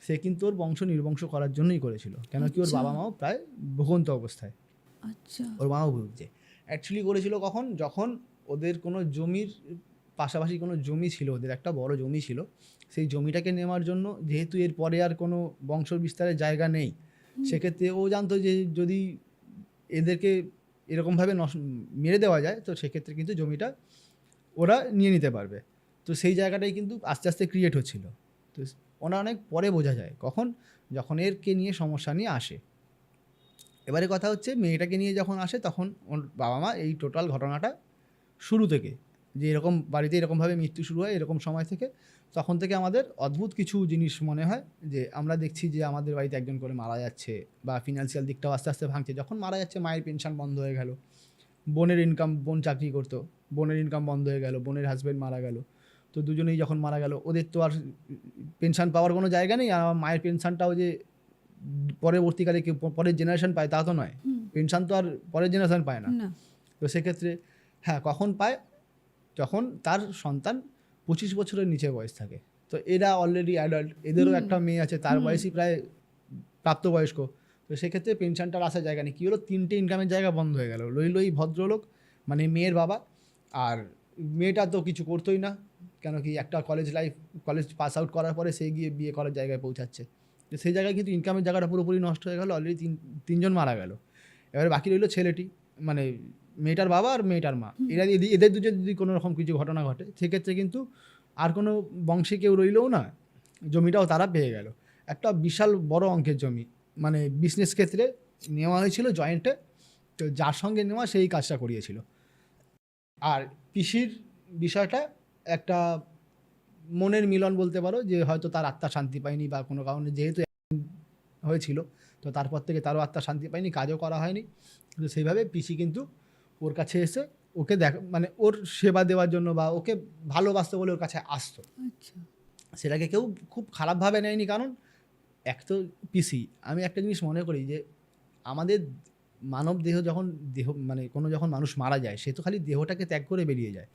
সে কিন্তু ওর বংশ নির্বংশ করার জন্যই করেছিল, কেন কি ওর বাবা মাও প্রায় ভুগন্ত অবস্থায়, আচ্ছা, ওর মাও ভুগছে। অ্যাকচুয়ালি করেছিল কখন, যখন ওদের কোনো জমির পাশাপাশি কোনো জমি ছিল, ওদের একটা বড় জমি ছিল, সেই জমিটাকে নেওয়ার জন্য যেহেতু এর পরে আর কোনো বংশ বিস্তারের জায়গা নেই, সেক্ষেত্রে ও জানতো যে যদি এদেরকে এরকমভাবে মেরে দেওয়া যায় তো সেক্ষেত্রে কিন্তু জমিটা ওরা নিয়ে নিতে পারবে। তো সেই জায়গাটাই কিন্তু আস্তে আস্তে ক্রিয়েট হচ্ছিল। তো ওরা অনেক পরে বোঝা যায় কখন, যখন এরকে নিয়ে সমস্যা নিয়ে আসে। এবারে কথা হচ্ছে মেয়েটাকে নিয়ে যখন আসে তখন ওর বাবা মা এই টোটাল ঘটনাটা শুরু থেকে, যে এরকম বাড়িতে এরকমভাবে মৃত্যু শুরু হয় এরকম সময় থেকে, তখন থেকে আমাদের অদ্ভুত কিছু জিনিস মনে হয় যে আমরা দেখছি যে আমাদের বাড়িতে একজন করে মারা যাচ্ছে, বা ফিনান্সিয়াল দিকটাও আস্তে আস্তে ভাঙছে। যখন মারা যাচ্ছে মায়ের পেনশন বন্ধ হয়ে গেল, বোনের ইনকাম, বোন চাকরি করতো, বোনের ইনকাম বন্ধ হয়ে গেল, বোনের হাজব্যান্ড মারা গেল, তো দুজনেই যখন মারা গেল ওদের তো আর পেনশন পাওয়ার কোনো জায়গা নেই। আর আমার মায়ের পেনশনটাও যে পরবর্তীকালে কেউ পরের জেনারেশন পায় তা তো নয়, পেনশন তো আর পরের জেনারেশন পায় না। তো সেক্ষেত্রে হ্যাঁ কখন পায়, যখন তার সন্তান 25 বছরের নিচে বয়স থাকে। তো এরা অলরেডি অ্যাডাল্ট, এদেরও একটা মেয়ে আছে, তার বয়সই প্রায় প্রাপ্তবয়স্ক। তো সেক্ষেত্রে পেনশনটার আসার জায়গা নেই। কী হলো, 3টে ইনকামের জায়গা বন্ধ হয়ে গেল। লই ভদ্রলোক মানে মেয়ের বাবা, আর মেয়েটা তো কিছু করতোই না, কেন কি একটা কলেজ পাস আউট করার পরে সে গিয়ে বিয়ে করার জায়গায় পৌঁছাচ্ছে। তো সেই জায়গায় কিন্তু ইনকামের জায়গাটা পুরোপুরি নষ্ট হয়ে গেল, অলরেডি তিনজন মারা গেল। এবার বাকি রইল ছেলেটি, মানে মেয়েটার বাবা আর মেয়েটার মা। এদের দুজন যদি কোনো রকম কিছু ঘটনা ঘটে সেক্ষেত্রে কিন্তু আর কোনো বংশে কেউ রইলেও না, জমিটাও তারা পেয়ে গেল। একটা বিশাল বড় অঙ্কের জমি, মানে বিজনেস ক্ষেত্রে নেওয়া হয়েছিল জয়েন্টে, তো যার সঙ্গে নেওয়া সেই কাজটা করিয়েছিল। আর পিসির বিষয়টা একটা মনের মিলন বলতে পারো, যে হয়তো তার আত্মা শান্তি পায়নি বা কোনো কারণে যেহেতু হয়েছিল, তো তারপর থেকে তারও আত্মা শান্তি পায়নি, কাজও করা হয়নি। তো সেইভাবে পিসি কিন্তু ওর কাছে এসে ওকে মানে ওর সেবা দেওয়ার জন্য বা ওকে ভালোবাসতো বলে ওর কাছে আসতো। সেটাকে কেউ খুব খারাপভাবে নেয়নি, কারণ এক তো পিসি। আমি একটা জিনিস মনে করি যে আমাদের মানব দেহ যখন মানে যখন মানুষ মারা যায়, সে তো খালি দেহটাকে ত্যাগ করে বেরিয়ে যায়।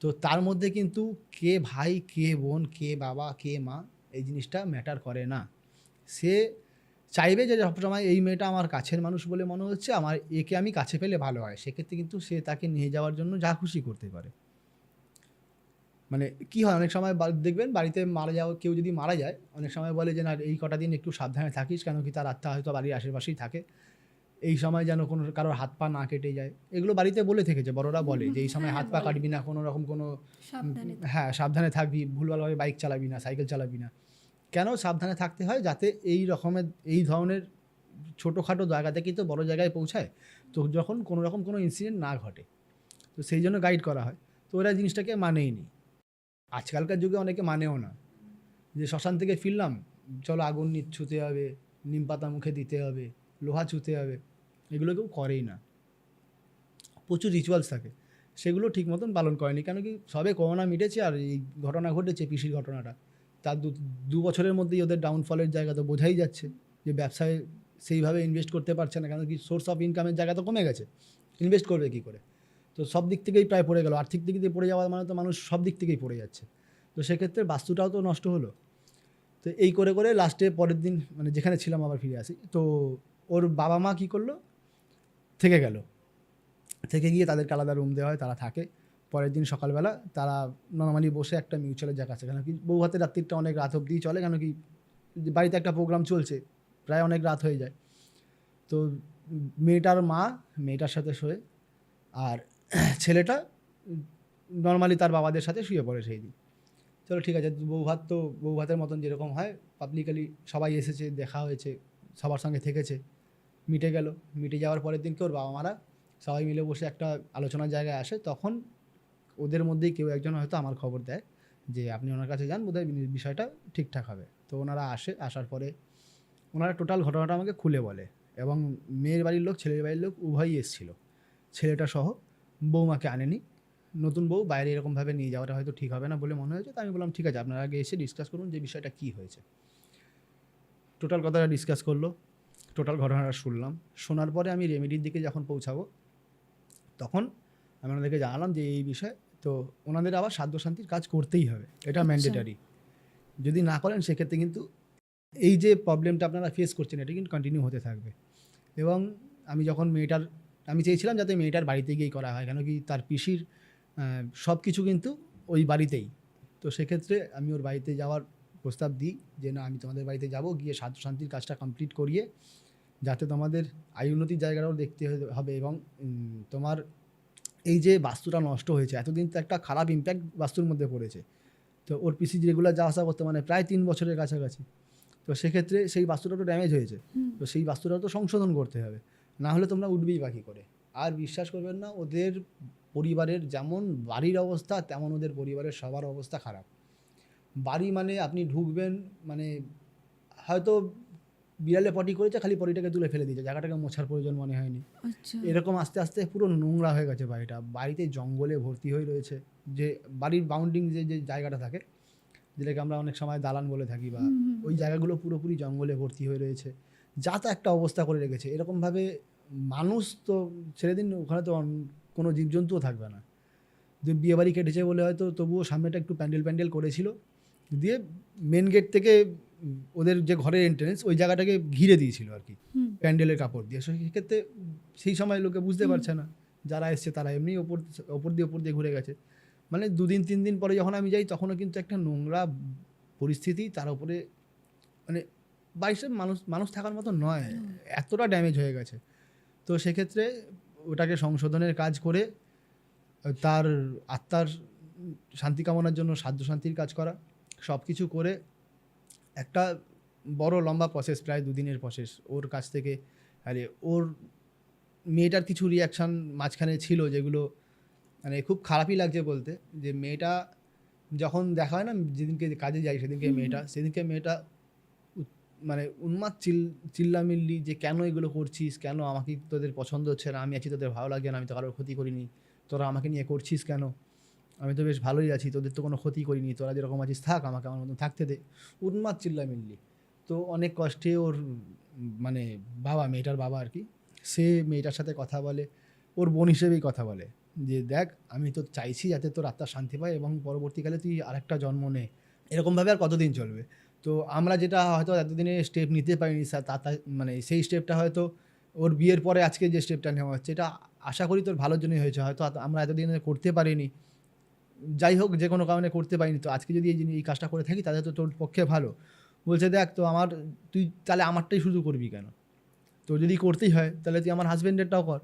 তো তার মধ্যে কিন্তু কে ভাই, কে বোন, কে বাবা, কে মা, এই জিনিসটা ম্যাটার করে না। সে চাইবে যে সবসময় এই মেয়েটা আমার কাছের মানুষ বলে মনে হচ্ছে, আমার একে আমি কাছে পেলে ভালো হয়। সেক্ষেত্রে কিন্তু সে তাকে নিয়ে যাওয়ার জন্য যা খুশি করতে পারে। মানে কি হয়, অনেক সময় দেখবেন বাড়িতে কেউ যদি মারা যায়, অনেক সময় বলে যে না এই কটা দিন একটু সাবধানে থাকিস, কেন কি তার আত্মা হয়তো বাড়ির আশেপাশেই থাকে, এই সময় যেন কোনো কারোর হাত পা না কেটে যায়। এগুলো বাড়িতে বলে থেকেছে, বড়রা বলে যে এই সময় হাত পা কাটবি না, কোনো রকম হ্যাঁ সাবধানে থাকবি, ভুলভালভাবে বাইক চালাবি না, সাইকেল চালাবি না। কেন সাবধানে থাকতে হয়, যাতে এই ধরনের ছোটোখাটো জায়গাতে কিন্তু বড় জায়গায় পৌঁছায়, তো যখন কোনো রকম কোনো ইনসিডেন্ট না ঘটে, তো সেই জন্য গাইড করা হয়। তো ওরা জিনিসটাকে মানেই নি। আজকালকার যুগে অনেকে মানেও না, যে শ্মশান থেকে ফিরলাম, চলো আগুন ছুঁতে হবে, নিম পাতা মুখে দিতে হবে, লোহা ছুঁতে হবে, এগুলো কেউ করেই না। প্রচুর রিচুয়ালস থাকে, সেগুলো ঠিক মতন পালন করেনি। কেন কি, সবে করোনা মিটেছে আর এই ঘটনা ঘটেছে পিসির ঘটনাটা, তার দু বছরের মধ্যেই ওদের ডাউনফলের জায়গা তো বোঝাই যাচ্ছে, যে ব্যবসায় সেইভাবে ইনভেস্ট করতে পারছে না। কেন কি, সোর্স অফ ইনকামের জায়গা তো কমে গেছে, ইনভেস্ট করবে কী করে? তো সব দিক থেকেই প্রায় পড়ে গেল, আর্থিক দিক দিয়ে পড়ে যাওয়া মানে তো মানুষ সব দিক থেকেই পড়ে যাচ্ছে। তো সেক্ষেত্রে বাস্তুটাও তো নষ্ট হলো। তো এই করে করে লাস্টে পরের দিন, মানে যেখানে ছিলাম আবার ফিরে আসি, তো ওর বাবা মা কী করলো, থেকে গেল, থেকে গিয়ে তাদেরকে আলাদা রুম দেওয়া হয়, তারা থাকে। পরের দিন সকালবেলা তারা নর্মালি বসে একটা মিউচুয়ালের জায়গা আছে, কেন কি বউ হাতের রাত্রিটা অনেক রাত অবধিই চলে, কেন কি বাড়িতে একটা প্রোগ্রাম চলছে, প্রায় অনেক রাত হয়ে যায়। তো মেয়েটার মা মেয়েটার সাথে শোয়ে, আর ছেলেটা নর্মালি তার বাবাদের সাথে শুয়ে পড়ে সেই দিন। চলো ঠিক আছে, বৌভাত তো বৌভাতের মতন যেরকম হয়, পাবলিকালি সবাই এসেছে, দেখা হয়েছে, সবার সঙ্গে থেকেছে, মিটে গেল। মিটে যাওয়ার পরের দিনকে ওর বাবা মারা সবাই মিলে বসে একটা আলোচনার জায়গায় আসে। তখন ওদের মধ্যেই কেউ একজন হয়তো আমার খবর দেয় যে আপনি ওনার কাছে যান, বোধহয় বিষয়টা ঠিকঠাক হবে। তো ওনারা আসার পরে ওনারা টোটাল ঘটনাটা আমাকে খুলে বলে, এবং মেয়ের বাড়ির লোক ছেলের বাড়ির লোক উভয়ই এসেছিলো, ছেলেটা সহ। বৌমাকে আনেনি, নতুন বউ বাইরে এরকমভাবে নিয়ে যাওয়াটা হয়তো ঠিক হবে না বলে মনে হয়েছে। তো আমি বললাম ঠিক আছে, আপনারা আগে এসে ডিসকাস করুন যে বিষয়টা কী হয়েছে। টোটাল কথাটা ডিসকাস করলো, টোটাল ঘটনাটা শুনলাম। শোনার পরে আমি রেমেডির দিকে যখন পৌঁছাবো, তখন আমি ওনাদেরকে জানালাম যে এই বিষয়। তো ওনাদের আবার সাধ্য শান্তির কাজ করতেই হবে, এটা ম্যান্ডেটারি। যদি না করেন সেক্ষেত্রে কিন্তু এই যে প্রবলেমটা আপনারা ফেস করছেন, এটা কিন্তু কন্টিনিউ হতে থাকবে। এবং আমি যখন আমি চেয়েছিলাম যাতে মেয়েটার বাড়িতে গিয়েই করা হয়, কেন কি তার পিসির সব কিছু কিন্তু ওই বাড়িতেই। তো সেক্ষেত্রে আমি ওর বাড়িতে যাওয়ার প্রস্তাব দিই যে না, আমি তোমাদের বাড়িতে যাব, গিয়ে সাধ্য শান্তির কাজটা কমপ্লিট করিয়ে, যাতে তোমাদের আয় উন্নতির জায়গাটাও দেখতে হবে। এবং তোমার এই যে বাস্তুটা নষ্ট হয়েছে, এতদিন তো একটা খারাপ ইম্প্যাক্ট বাস্তুর মধ্যে পড়েছে। তো ওর পিসি রেগুলার যাওয়া আসা করতে, মানে প্রায় 3 বছরের কাছাকাছি। তো সেক্ষেত্রে সেই বাস্তুটা তো ড্যামেজ হয়েছে, তো সেই বাস্তুটা তো সংশোধন করতে হবে, না হলে তোমরা উঠবেই বাকি করে। আর বিশ্বাস করবেন না, ওদের পরিবারের যেমন বাড়ির অবস্থা, তেমন ওদের পরিবারের সবার অবস্থা খারাপ। বাড়ি মানে আপনি ঢুকবেন, মানে হয়তো বিড়ালে পটি করেছে, খালি পটিটাকে তুলে ফেলে দিয়েছে, জায়গাটাকে মোছার প্রয়োজন মনে হয়নি। এরকম আস্তে আস্তে পুরো নোংরা হয়ে গেছে বাড়িটা। বাড়িতে জঙ্গলে ভর্তি হয়ে রয়েছে, যে বাড়ির বাউন্ডিং যে জায়গাটা থাকে, যেটাকে আমরা অনেক সময় দালান বলে থাকি, বা ওই জায়গাগুলো পুরোপুরি জঙ্গলে ভর্তি হয়ে রয়েছে, যা তা একটা অবস্থা করে রেখেছে। এরকমভাবে মানুষ তো ছেড়ে দিন, ওখানে তো কোনো জীবজন্তুও থাকবে না। বিয়ে বাড়ি কেটেছে বলে হয়তো তবুও সামনেটা একটু প্যান্ডেল করেছিল, দিয়ে মেন গেট থেকে ওদের যে ঘরের এন্ট্রেন্স, ওই জায়গাটাকে ঘিরে দিয়েছিল আর কি, প্যান্ডেলের কাপড় দিয়ে। সেক্ষেত্রে সেই সময় লোকে বুঝতে পারছে না, যারা এসছে তারা এমনি ওপর দিয়ে ঘুরে গেছে। মানে 2-3 দিন পরে যখন আমি যাই, তখনও কিন্তু একটা নোংরা পরিস্থিতি, তার উপরে মানে বাড়িতে মানুষ থাকার মতো নয়, এতটা ড্যামেজ হয়ে গেছে। তো সেক্ষেত্রে ওটাকে সংশোধনের কাজ করে, তার আত্মার শান্তি কামনার জন্য সাধ্য শান্তির কাজ করা, সব কিছু করে একটা বড় লম্বা প্রসেস, প্রায় 2 দিনের প্রসেস। ওর কাছ থেকে আরে ওর মেয়েটার কিছু রিয়াকশান মাঝখানে ছিল, যেগুলো মানে খুব খারাপই লাগছে বলতে। যে মেয়েটা যখন দেখা হয় না, যেদিনকে কাজে যাই সেদিনকে মেয়েটা মানে উন্মাদ চিল্লামিল্লি, যে কেন এগুলো করছিস, কেন আমাকে তোদের পছন্দ হচ্ছে না, আমি আছি তোদের ভালো লাগে না, আমি তো কারোর ক্ষতি করিনি, তোরা আমাকে নিয়ে করছিস কেন, আমি তো বেশ ভালোই আছি, তোদের তো কোনো ক্ষতি করিনি, তোরা যেরকম আছিস থাক, আমাকে আমার মতন থাকতে দে। উন্মাদ চিল্লামিল্লি। তো অনেক কষ্টে ওর মানে মেয়েটার বাবা আর কি, সে মেয়েটার সাথে কথা বলে, ওর বোন হিসেবেই কথা বলে, যে দেখ আমি তো চাইছি যাতে তোর আত্মা শান্তি পায়, এবং পরবর্তীকালে তুই আরেকটা জন্ম নে। এরকমভাবে আর কতদিন চলবে? তো আমরা যেটা হয়তো এতদিনে স্টেপ নিতে পারিনি, মানে সেই স্টেপটা হয়তো ওর বিয়ের পরে আজকে যে স্টেপটা নেওয়া হচ্ছে, এটা আশা করি তোর ভালোর জন্যই হয়েছে। হয়তো আমরা এতদিনে করতে পারিনি, যাই হোক যে কোনো কারণে করতে পারিনি, তো আজকে যদি এই কাজটা করে থাকি, তাহলে তো তোর পক্ষে ভালো। বলছে দেখ, তো তুই তাহলে আমারটাই শুধু করবি কেন? তো যদি করতেই হয় তাহলে তুই আমার হাজব্যান্ডেরটাও কর।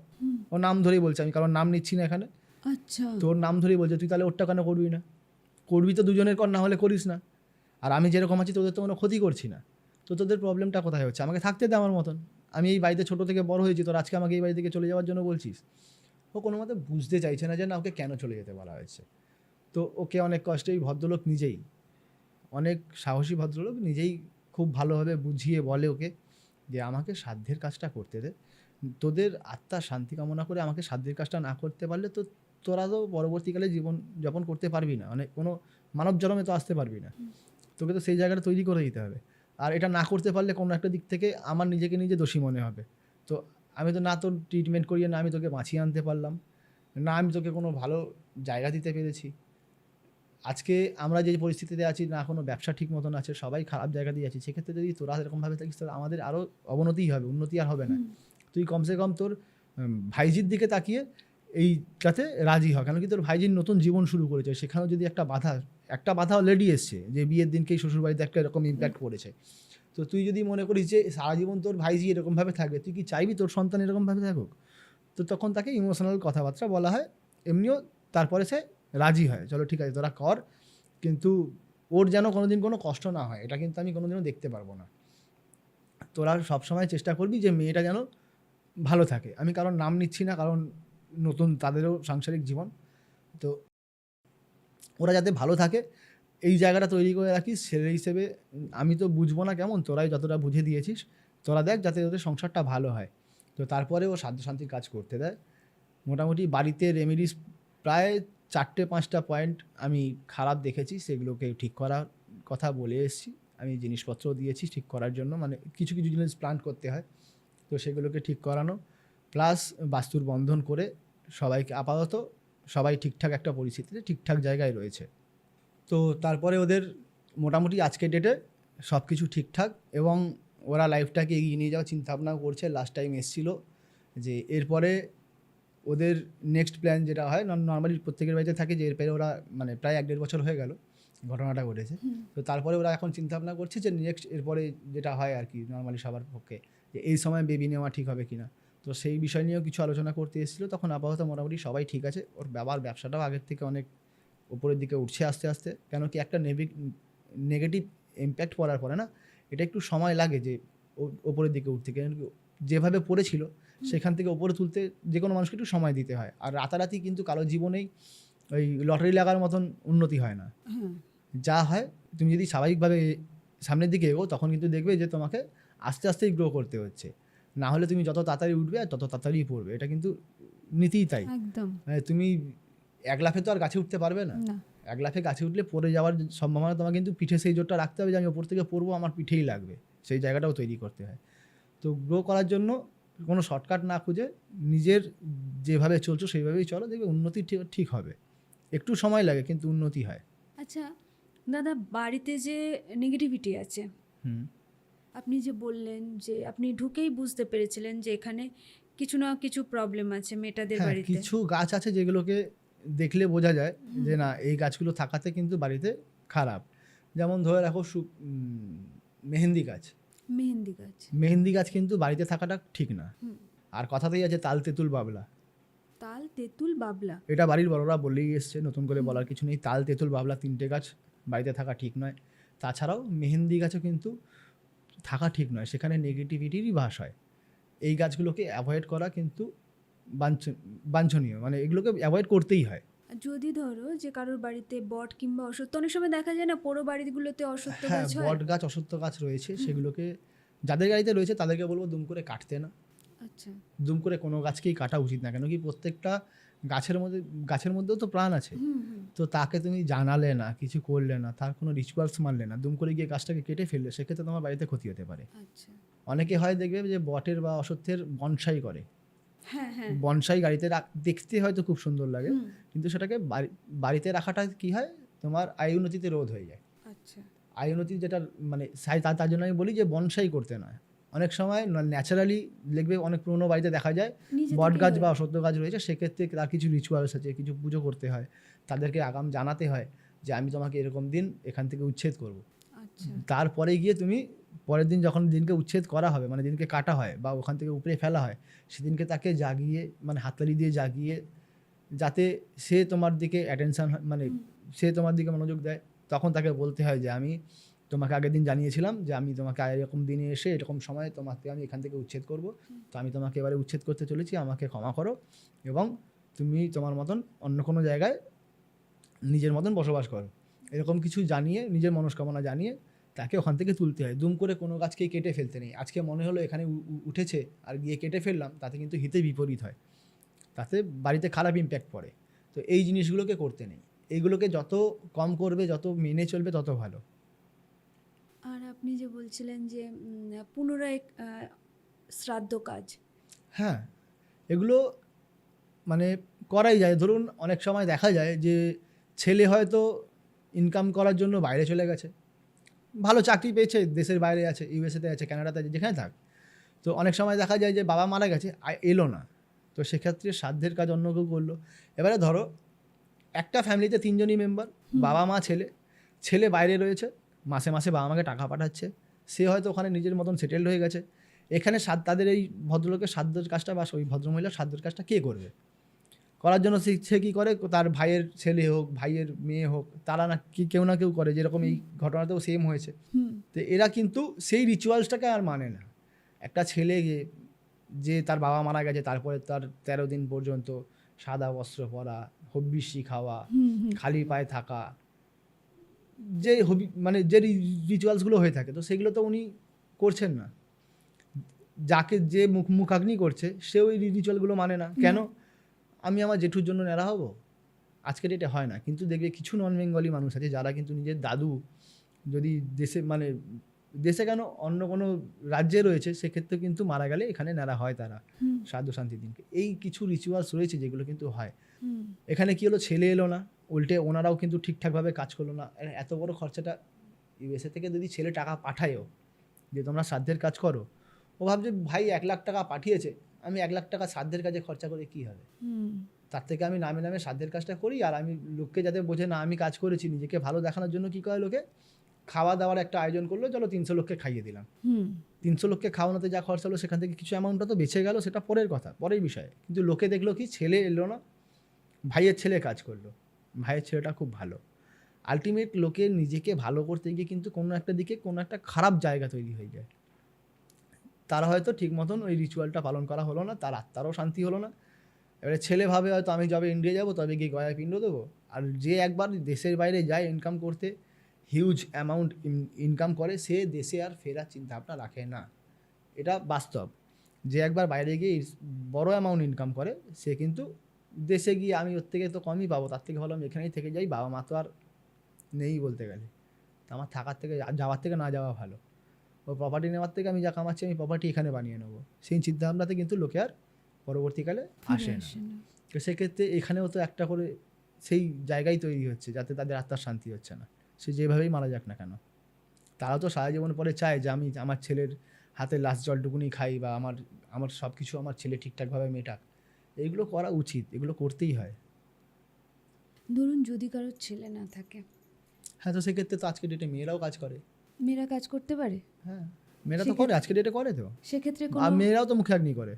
ওর নাম ধরেই বলছে, আমি কারণ নাম নিচ্ছি না এখানে। আচ্ছা, তোর নাম ধরেই বলছে, তুই তাহলে ওরটা কেন করবি না? করবি তো দুজনের কর, না হলে করিস না। আর আমি যেরকম আছি তোদের তো কোনো ক্ষতি করছি না, তো তোদের প্রবলেমটা কোথায় হচ্ছে? আমাকে থাকতে দে আমার মতন। আমি এই বাড়িতে ছোটো থেকে বড় হয়েছি, তোর আজকে আমাকে এই বাড়ি থেকে চলে যাওয়ার জন্য বলছিস? ও কোনো মতে বুঝতে চাইছে না যে না ওকে কেন চলে যেতে বলা হয়েছে। তো ওকে অনেক কষ্টে এই ভদ্রলোক নিজেই, অনেক সাহসী ভদ্রলোক নিজেই খুব ভালোভাবে বুঝিয়ে বলে ওকে যে আমাকে সাধ্যের কাজটা করতে দে, তোদের আত্মার শান্তি কামনা করে আমাকে সাধ্যের কাজটা না করতে পারলে তো তোরা তো পরবর্তীকালে জীবন যাপন করতে পারবি না, মানে কোনো মানব জন্মে তো আসতে পারবি না, তোকে তো সেই জায়গাটা তৈরি করে দিতে হবে। আর এটা না করতে পারলে কোনো একটা দিক থেকে আমার নিজেকে নিজে দোষী মনে হবে। তো আমি তো না তোর ট্রিটমেন্ট করিয়ে, না আমি তোকে বাঁচিয়ে আনতে পারলাম, না আমি তোকে কোনো ভালো জায়গা দিতে পেরেছি। আজকে আমরা যে পরিস্থিতিতে আছি, না কোনো ব্যবসা ঠিক মতন আছে, সবাই খারাপ জায়গা দিয়ে আছি, সেক্ষেত্রে যদি তোরা এরকমভাবে থাকিস তাহলে আমাদের আরও অবনতিই হবে, উন্নতি আর হবে না। তুই কমসে কম তোর ভাইজির দিকে তাকিয়ে এইটাতে রাজি হয়, কেন কি তোর ভাইজির নতুন জীবন শুরু করেছে, সেখানেও যদি একটা বাধা অলরেডি এসছে যে বিয়ের দিনকেই শ্বশুরবাড়িতে একটা এরকম ইম্প্যাক্ট পড়েছে। তো তুই যদি মনে করিস যে সারা জীবন তোর ভাইজি এরকমভাবে থাকবে, তুই কি চাইবি তোর সন্তান এরকমভাবে থাকুক? তো তখন তাকে ইমোশনাল কথাবার্তা বলা হয়, এমনিও তারপরে সে রাজি হয়, চলো ঠিক আছে তোরা কর, কিন্তু ওর যেন কোনোদিন কোনো কষ্ট না হয়, এটা কিন্তু আমি কোনোদিনও দেখতে পারবো না। তোরা সবসময় চেষ্টা করবি যে মেয়েটা যেন ভালো থাকে। আমি কারণ নাম নিচ্ছি না, কারণ নতুন তাদেরও সাংসারিক জীবন, তো ওরা যাতে ভালো থাকে এই জায়গাটা তৈরি করে রাখিস। ছেলে হিসেবে আমি তো বুঝবো না কেমন, তোরাই যতটা বুঝে দিয়েছিস, তোরা দেখ যাতে ওদের সংসারটা ভালো হয়। তো তারপরে ও সাধ্য শান্তির কাজ করতে দেয়। মোটামুটি বাড়িতে রেমেডিস প্রায় 4-5টা পয়েন্ট আমি খারাপ দেখেছি, সেগুলোকে ঠিক করার কথা বলে এসেছি। আমি জিনিসপত্র দিয়েছি ঠিক করার জন্য, মানে কিছু কিছু জিনিস প্ল্যান করতে হয়, তো সেগুলোকে ঠিক করানো, প্লাস বাস্তুর বন্ধন করে সবাইকে, আপাতত সবাই ঠিকঠাক একটা পরিস্থিতিতে ঠিকঠাক জায়গায় রয়েছে। তো তারপরে ওদের মোটামুটি আজকের ডেটে সব কিছু ঠিকঠাক, এবং ওরা লাইফটাকে এগিয়ে নিয়ে যাওয়ার চিন্তাভাবনা করছে। লাস্ট টাইম এসেছিল যে এরপরে ওদের নেক্সট প্ল্যান যেটা হয়, নর্মালি প্রত্যেকের বাড়িতে থাকে যে এরপরে ওরা, মানে প্রায় 1-1.5 বছর হয়ে গেল ঘটনাটা ঘটেছে, তো তারপরে ওরা এখন চিন্তাভাবনা করছে যে নেক্সট এরপরে যেটা হয় আর কি নর্মালি সবার পক্ষে, যে এই সময় বেবি নেওয়া ঠিক হবে কিনা। তো সেই বিষয় নিয়েও কিছু আলোচনা করতে এসেছিলো। তখন আপাতত মোটামুটি সবাই ঠিক আছে, ওর ব্যবসাটাও আগের থেকে অনেক উপরের দিকে উঠছে আস্তে আস্তে। কেন কি একটা নেগেটিভ ইম্প্যাক্ট পড়ার পরে না, এটা একটু সময় লাগে যে ওপরের দিকে উঠতে, কেন কি যেভাবে পড়েছিল সেখান থেকে ওপরে তুলতে যে কোনো মানুষকে একটু সময় দিতে হয়। আর রাতারাতি কিন্তু কারো জীবনেই ওই লটারি লাগার মতন উন্নতি হয় না। যা হয়, তুমি যদি স্বাভাবিকভাবে সামনের দিকে এগো, তখন কিন্তু দেখবে যে তোমাকে আস্তে আস্তেই গ্রো করতে হচ্ছে। না হলে তুমি যত তাড়াতাড়ি উঠবে আর তত তাড়াতাড়ি পড়বে, এটা কিন্তু নীতিই তাই। একদম তুমি এক লাফে তো আর গাছে উঠতে পারবে না। এক লাফে গাছে উঠলে পড়ে যাওয়ার সম্ভাবনা, তোমার কিন্তু পিঠে সেই জোরটা রাখতে হবে যে আমি ওপর থেকে পড়বো, আমার পিঠেই লাগবে, সেই জায়গাটাও তৈরি করতে হয়। তো গ্রো করার জন্য কোনো শর্টকাট না খুঁজে নিজের যেভাবে চলছো সেইভাবেই চলো, দেখবে উন্নতি ঠিক হবে। একটু সময় লাগে কিন্তু উন্নতি হয়। আচ্ছা দাদা, বাড়িতে যে নেগেটিভিটি আছে, আপনি যে বললেন যে আপনি ঢুকেই বুঝতে পেরেছিলেন যে এখানে কিছু না কিছু প্রবলেম আছে মেয়েটাদের হ্যাঁ, বাড়িতে। কিছু গাছ আছে যেগুলোকে দেখলে বোঝা যায় যে না এই গাছগুলো থাকাতে কিন্তু বাড়িতে খারাপ। যেমন ধরে রাখো মেহেন্দি গাছ। মেহেন্দি গাছ কিন্তু বাড়িতে থাকাটা ঠিক না। আর কথাতেই আছে তাল তেঁতুল বাবলা। তাল তেঁতুল বাবলা, এটা বাড়ির বড়রা বলেই এসছে, নতুন করে বলার কিছু নেই। তাল তেঁতুল বাবলা 3টে গাছ বাড়িতে থাকা ঠিক নয়। তাছাড়াও মেহেন্দি গাছও কিন্তু থাকা ঠিক নয়, সেখানে নেগেটিভিটিরই বাস হয়। এই গাছগুলোকে অ্যাভয়েড করা কিন্তু বাঞ্ছনীয়, মানে এগুলোকে অ্যাভয়েড করতেই হয়। যদি ধরো যে কারোর বাড়িতে বট কিংবা অশ্বত্থ, অনেক সময় দেখা যায় না পোড়ো বাড়িগুলোতে অশ্বত্থ হ্যাঁ, গাছ হয়। বট গাছ অশ্বত্থ গাছ রয়েছে, সেগুলোকে যাদের গাড়িতে রয়েছে তাদেরকে বলবো দুম করে কাটতে না। আচ্ছা, দুম করে কোনো গাছকেই কাটা উচিত না, কেন কি প্রত্যেকটা গাছের মধ্যেও তো প্রাণ আছে। তো তাকে তুমি জানালে না, কিছু করলে না, তার কোনো রিচুয়ালস মানলে না, দুম করে গিয়ে গাছটাকে কেটে ফেললে, সেক্ষেত্রে তোমার বাড়িতে ক্ষতি হতে পারে। আচ্ছা, অনেকে হয় দেখবে যে বটের বা অশ্বত্থের বনসাই করে। হ্যাঁ হ্যাঁ, বনসাই গাড়িতে দেখতে হয়তো খুব সুন্দর লাগে, কিন্তু সেটাকে বাড়িতে রাখাটা কি হয়, তোমার আয় উন্নতিতে রোধ হয়ে যায়। আচ্ছা, আয় উন্নতি যেটা মানে তার জন্য আমি বলি যে বনসাই করতে নয়। অনেক সময় ন্যাচারালি দেখবে অনেক পুরোনো বাড়িতে দেখা যায় বট গাছ বা অশ্বত্থ গাছ রয়েছে, সেক্ষেত্রে তার কিছু রিচুয়ালস আছে, কিছু পুজো করতে হয়, তাদেরকে আগাম জানাতে হয় যে আমি তোমাকে এরকম দিন এখান থেকে উচ্ছেদ করব। আচ্ছা, তারপরে গিয়ে তুমি পরের দিন যখন দিনকে উচ্ছেদ করা হবে, মানে দিনকে কাটা হয় বা ওখান থেকে উপরে ফেলা হয়, সেদিনকে তাকে জাগিয়ে, মানে হাততালি দিয়ে জাগিয়ে, যাতে সে তোমার দিকে অ্যাটেনশন, মানে সে তোমার দিকে মনোযোগ দেয়, তখন তাকে বলতে হয় যে আমি তোমাকে আগের দিন জানিয়েছিলাম যে আমি তোমাকে এরকম দিনে এসে এরকম সময় তোমাকে আমি এখান থেকে উচ্ছেদ করব, তো আমি তোমাকে এবারে উচ্ছেদ করতে চলেছি, আমাকে ক্ষমা করো এবং তুমি তোমার মতন অন্য কোনো জায়গায় নিজের মতন বসবাস করো, এরকম কিছু জানিয়ে নিজের মনস্কামনা জানিয়ে তাকে ওখান থেকে তুলতে হয়। দুম করে কোনো গাছকেই কেটে ফেলতে নেই। আজকে মনে হলো এখানে উঠেছে আর গিয়ে কেটে ফেললাম, তাতে কিন্তু হিতে বিপরীত হয়, তাতে বাড়িতে খারাপ ইম্প্যাক্ট পড়ে। তো এই জিনিসগুলোকে করতে নেই, এইগুলোকে যত কম করবে, যত মেনে চলবে, তত ভালো। আর আপনি যে বলছিলেন যে পুনরায় শ্রাদ্ধ কাজ, হ্যাঁ, এগুলো মানে করাই যায়। ধরুন অনেক সময় দেখা যায় যে ছেলে হয়তো ইনকাম করার জন্য বাইরে চলে গেছে, ভালো চাকরি পেয়েছে, দেশের বাইরে আছে, ইউএসএতে আছে, কানাডাতে আছে, যেখানে থাক। তো অনেক সময় দেখা যায় যে বাবা মারা গেছে, এলো না, তো সেক্ষেত্রে শ্রাদ্ধের কাজ অন্য কেউ করলো। এবারে ধরো একটা ফ্যামিলিতে 3 জনই মেম্বার, বাবা মা ছেলে, ছেলে বাইরে রয়েছে, মাসে মাসে বাবা মাকে টাকা পাঠাচ্ছে, সে হয়তো ওখানে নিজের মতন সেটেলড হয়ে গেছে। এখানে তাদের এই ভদ্রলোকের শ্রাদ্ধের কাজটা বা ওই ভদ্রমহিলার শ্রাদ্ধের কাজটা কে করবে? করার জন্য সে কী করে, তার ভাইয়ের ছেলে হোক, ভাইয়ের মেয়ে হোক, তারা না কেউ না কেউ করে, যেরকম এই ঘটনাতেও সেম হয়েছে। তো এরা কিন্তু সেই রিচুয়ালসটাকে আর মানে না। একটা ছেলে যে তার বাবা মারা গেছে, তারপরে তার 13 দিন পর্যন্ত সাদা বস্ত্র পরা, হব্বিষ্যি খাওয়া, খালি পায়ে থাকা, যে মানে যে রিচুয়ালসগুলো হয়ে থাকে, তো সেগুলো তো উনি করছেন না। যাকে যে মুখাগ্নি করছে সে ওই রিচুয়ালগুলো মানে না। কেন? আমি আমার জেঠুর জন্য ন্যাড়া হব? আজকের ডেটে হয় না, কিন্তু দেখবে কিছু নন বেঙ্গলি মানুষ আছে যারা কিন্তু নিজের দাদু যদি দেশে, মানে দেশে কেন অন্য কোনো রাজ্যে রয়েছে, সেক্ষেত্রে কিন্তু মারা গেলে এখানে ন্যাড়া হয় তারা শ্রাদ্ধ শান্তি দিনকে। এই কিছু রিচুয়ালস রয়েছে যেগুলো কিন্তু হয়। এখানে কি হলো, ছেলে এলো না, উল্টে ওনারাও কিন্তু ঠিকঠাকভাবে কাজ করলো না। এত বড় খরচাটা ইউএসএ থেকে যদি ছেলে টাকা পাঠায়ও যে তোমরা শ্রাদ্ধের কাজ করো, ও ভাবছে ভাই 1 লাখ টাকা পাঠিয়েছে, আমি 1 লাখ টাকা শ্রাদ্ধের কাজে খরচা করে কী হবে? তার থেকে আমি নামে নামে শ্রাদ্ধের কাজটা করি, আর আমি লোককে যাতে বোঝে না আমি কাজ করেছি, নিজেকে ভালো দেখানোর জন্য কী করে লোকে খাওয়া দাওয়ার একটা আয়োজন করলো, চলো 300 লোককে খাইয়ে দিলাম। 300 লোককে খাওয়ানোতে যা খরচা হলো সেখান থেকে কিছু অ্যামাউন্টটা তো বেঁচে গেল, সেটা পরের কথা, পরের বিষয়ে। কিন্তু লোকে দেখলো কি, ছেলে এলো না, ভাইয়ের ছেলে কাজ করলো, ভাইয়ের ছেলেটা খুব ভালো। আলটিমেট লোকে নিজেকে ভালো করতে গিয়ে কিন্তু কোনো একটা দিকে কোনো একটা খারাপ জায়গা তৈরি হয়ে যায়। তারা হয়তো ঠিক মতন ওই রিচুয়ালটা পালন করা হলো না, তার আত্মারও শান্তি হলো না। এবারে ছেলে ভাবে হয়তো আমি যবে ইন্ডিয়া যাবো তবে গিয়ে গয়ায় পিণ্ড দেবো, আর যে একবার দেশের বাইরে যায় ইনকাম করতে, হিউজ অ্যামাউন্ট ইনকাম করে, সে দেশে আর ফেরার চিন্তাভাবনা রাখে না। এটা বাস্তব। যে একবার বাইরে গিয়ে বড় অ্যামাউন্ট ইনকাম করে, সে কিন্তু দেশে গিয়ে আমি ওর থেকে তো কমই পাবো, তার থেকে ভালো আমি এখানেই থেকে যাই, বাবা মা তো আর নেই বলতে গেলে, তো আমার থাকার থেকে যাওয়ার থেকে না যাওয়া ভালো। ও প্রপার্টি নেওয়ার থেকে আমি যা কামাচ্ছি আমি প্রপার্টি এখানে বানিয়ে নেবো, সেই চিন্তাভাবনাতে কিন্তু লোকে আর পরবর্তীকালে আসে না। তো সেক্ষেত্রে এখানেও তো একটা করে সেই জায়গায় তৈরি হচ্ছে যাতে তাদের আত্মার শান্তি হচ্ছে না, সে যেভাবেই মারা যাক না কেন। তারা তো সারা জীবন পরে চায় যে আমি আমার ছেলের হাতে লাস্ট জলটুকুনি খাই, বা আমার সব কিছু আমার ছেলে ঠিকঠাকভাবে মেটাক। এইগুলো করা উচিত, এগুলো করতেই হয়। ধরুন যদি কারোর ছেলে না থাকে, হ্যাঁ, তো সেক্ষেত্রে তো আজকের ডেটে মেয়েরাও কাজ করে। মেয়েরা কাজ করতে পারে? হ্যাঁ, মেয়েরা তো করে, আজকের ডেটে করে। তো সেক্ষেত্রে আর মেয়েরাও তো মুখে আগুন করে,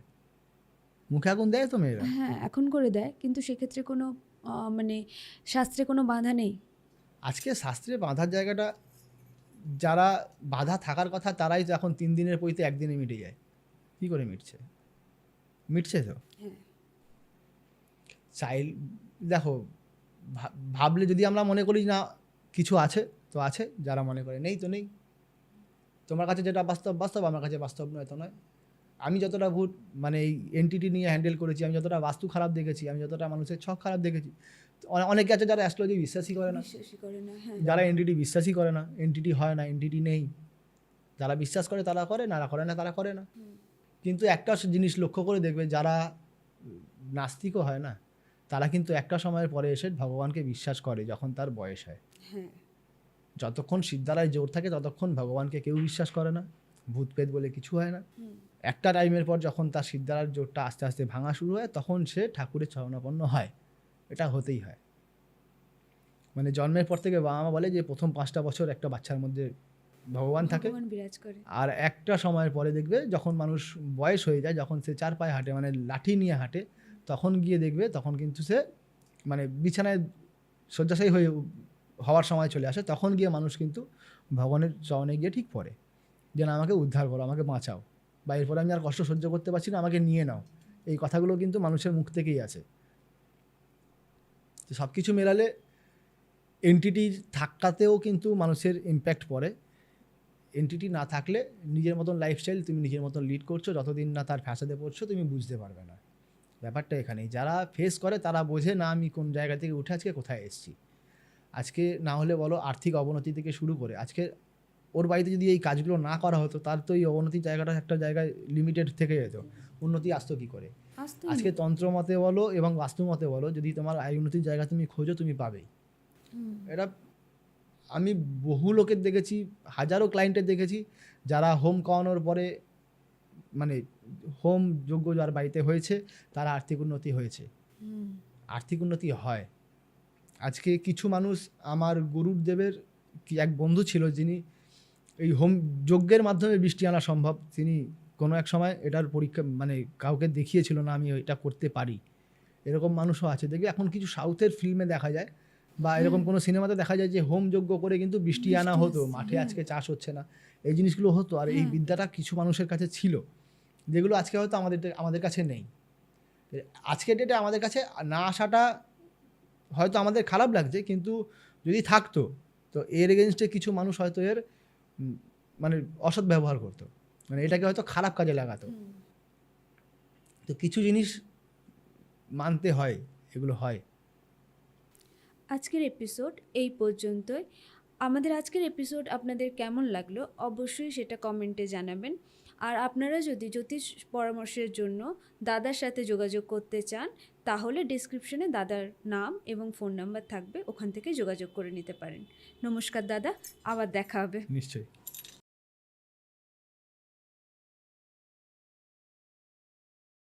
মুখে আগুন দেয় তো মেয়েরা। হ্যাঁ, এখন করে দেয়, কিন্তু সেক্ষেত্রে কোনো মানে শাস্ত্রে কোনো বাধা নেই? আজকে শাস্ত্রে বাঁধার জায়গাটা, যারা বাধা থাকার কথা তারাই তো এখন 3 দিনের পইতে 1 দিনে মিটে যায়। কী করে মিটছে তো। দেখো, ভাবলে যদি আমরা মনে করি না কিছু আছে তো আছে, যারা মনে করে নেই তো নেই। তোমার কাছে যেটা বাস্তব বাস্তব, আমার কাছে বাস্তব নয় তো নয়। আমি যতটা মানে এই এনটিটি নিয়ে হ্যান্ডেল করেছি, আমি যতটা বাস্তু খারাপ দেখেছি, আমি যতটা মানুষের ছক খারাপ দেখেছি, অনেকে আছে যারা অ্যাস্ট্রোলজি বিশ্বাসই করে না, যারা এনটিটি বিশ্বাসই করে না, এনটিটি হয় না, এনটিটি নেই। যারা বিশ্বাস করে তারা করে, না করে না তারা করে না। কিন্তু একটা জিনিস লক্ষ্য করে দেখবে, যারা নাস্তিকও হয় না, তারা কিন্তু একটা সময়ের পরে এসে ভগবানকে বিশ্বাস করে যখন তার বয়স হয়। যতক্ষণ সিদ্ধারায় জোর থাকে ততক্ষণ ভগবানকে কেউ বিশ্বাস করে না, ভূত প্রেত বলে কিছু হয় না। একটা টাইমের পর যখন তার সিদ্ধারার জোরটা আস্তে আস্তে ভাঙা শুরু হয়, তখন সে ঠাকুরের শরণাপন্ন হয়। এটা হতেই হয়। মানে জন্মের পর থেকে বাবা মা বলে যে প্রথম 5টা বছর একটা বাচ্চার মধ্যে ভগবান থাকে, আর একটা সময়ের পরে দেখবে যখন মানুষ বয়স হয়ে যায়, যখন সে 4 পায়ে হাঁটে, মানে লাঠি নিয়ে হাঁটে, তখন গিয়ে দেখবে তখন কিন্তু সে মানে বিছানায় শয্যাশায়ী হওয়ার সময় চলে আসে, তখন গিয়ে মানুষ কিন্তু ভগবানের চরণে গিয়ে ঠিক পড়ে যে না, আমাকে উদ্ধার করো, আমাকে বাঁচাও, বা এরপরে আমি আর কষ্ট সহ্য করতে পারছি না, আমাকে নিয়ে নাও। এই কথাগুলো কিন্তু মানুষের মুখ থেকেই আছে। তো সব কিছু মেলালে এন্টিটির থাকাতেও কিন্তু মানুষের ইম্প্যাক্ট পড়ে। এন্টিটি না থাকলে নিজের মতন লাইফস্টাইল তুমি নিজের মতন লিড করছো, যতদিন না তার ফ্যাসাদে পড়ছো তুমি বুঝতে পারবে না। ব্যাপারটা এখানেই, যারা ফেস করে তারা বোঝে না আমি কোন জায়গা থেকে উঠে আজকে কোথায় এসেছি। আজকে না হলে বলো আর্থিক অবনতি থেকে শুরু করে আজকে ওর বাড়িতে যদি এই কাজগুলো না করা হতো, তার তো এই অবনতির জায়গাটা একটা জায়গায় লিমিটেড থেকে যেত, উন্নতি আসতো কী করে। আজকে তন্ত্রমতে বলো এবং বাস্তুমতে বলো, যদি তোমার আয় উন্নতির জায়গা তুমি খোঁজো তুমি পাবেই। এটা আমি বহু লোকের দেখেছি, হাজারো ক্লায়েন্টের দেখেছি যারা হোম খাওয়ানোর পরে মানে হোম যোগ্য যার বাড়িতে হয়েছে তারা আর্থিক উন্নতি হয়েছে, আর্থিক উন্নতি হয়। আজকে কিছু মানুষ, আমার গুরুদেবের কি এক বন্ধু ছিল যিনি এই হোম যজ্ঞের মাধ্যমে বৃষ্টি আনা সম্ভব, তিনি কোনো এক সময় এটার পরীক্ষা মানে কাউকে দেখিয়েছিল না আমি এটা করতে পারি, এরকম মানুষও আছে। দেখবে এখন কিছু সাউথের ফিল্মে দেখা যায় বা এরকম কোনো সিনেমাতে দেখা যায় যে হোম যজ্ঞ করে কিন্তু বৃষ্টি আনা হতো, মাঠে আজকে চাষ হচ্ছে না, এই জিনিসগুলো হতো। আর এই বিদ্যাটা কিছু মানুষের কাছে ছিল, যেগুলো আজকে হয়তো আমাদের কাছে নেই। আজকের ডেটে আমাদের কাছে না আসাটা হয়তো আমাদের খারাপ লাগছে, কিন্তু যদি থাকতো তো এর এগেনস্টে কিছু মানুষ হয়তো এর মানে অসৎ ব্যবহার করতো, মানে এটাকে হয়তো খারাপ কাজে লাগাতো। তো কিছু জিনিস মানতে হয়, এগুলো হয়। আজকের এপিসোড এই পর্যন্তই। আমাদের আজকের এপিসোড আপনাদের কেমন লাগলো অবশ্যই সেটা কমেন্টে জানাবেন। আর আপনারা যদি জ্যোতিষ পরামর্শের জন্য দাদার সাথে যোগাযোগ করতে চান তাহলে ডেসক্রিপশনে দাদার নাম এবং ফোন নাম্বার থাকবে, ওখান থেকে যোগাযোগ করে নিতে পারেন। নমস্কার দাদা, আবার দেখা হবে। নিশ্চয়ই।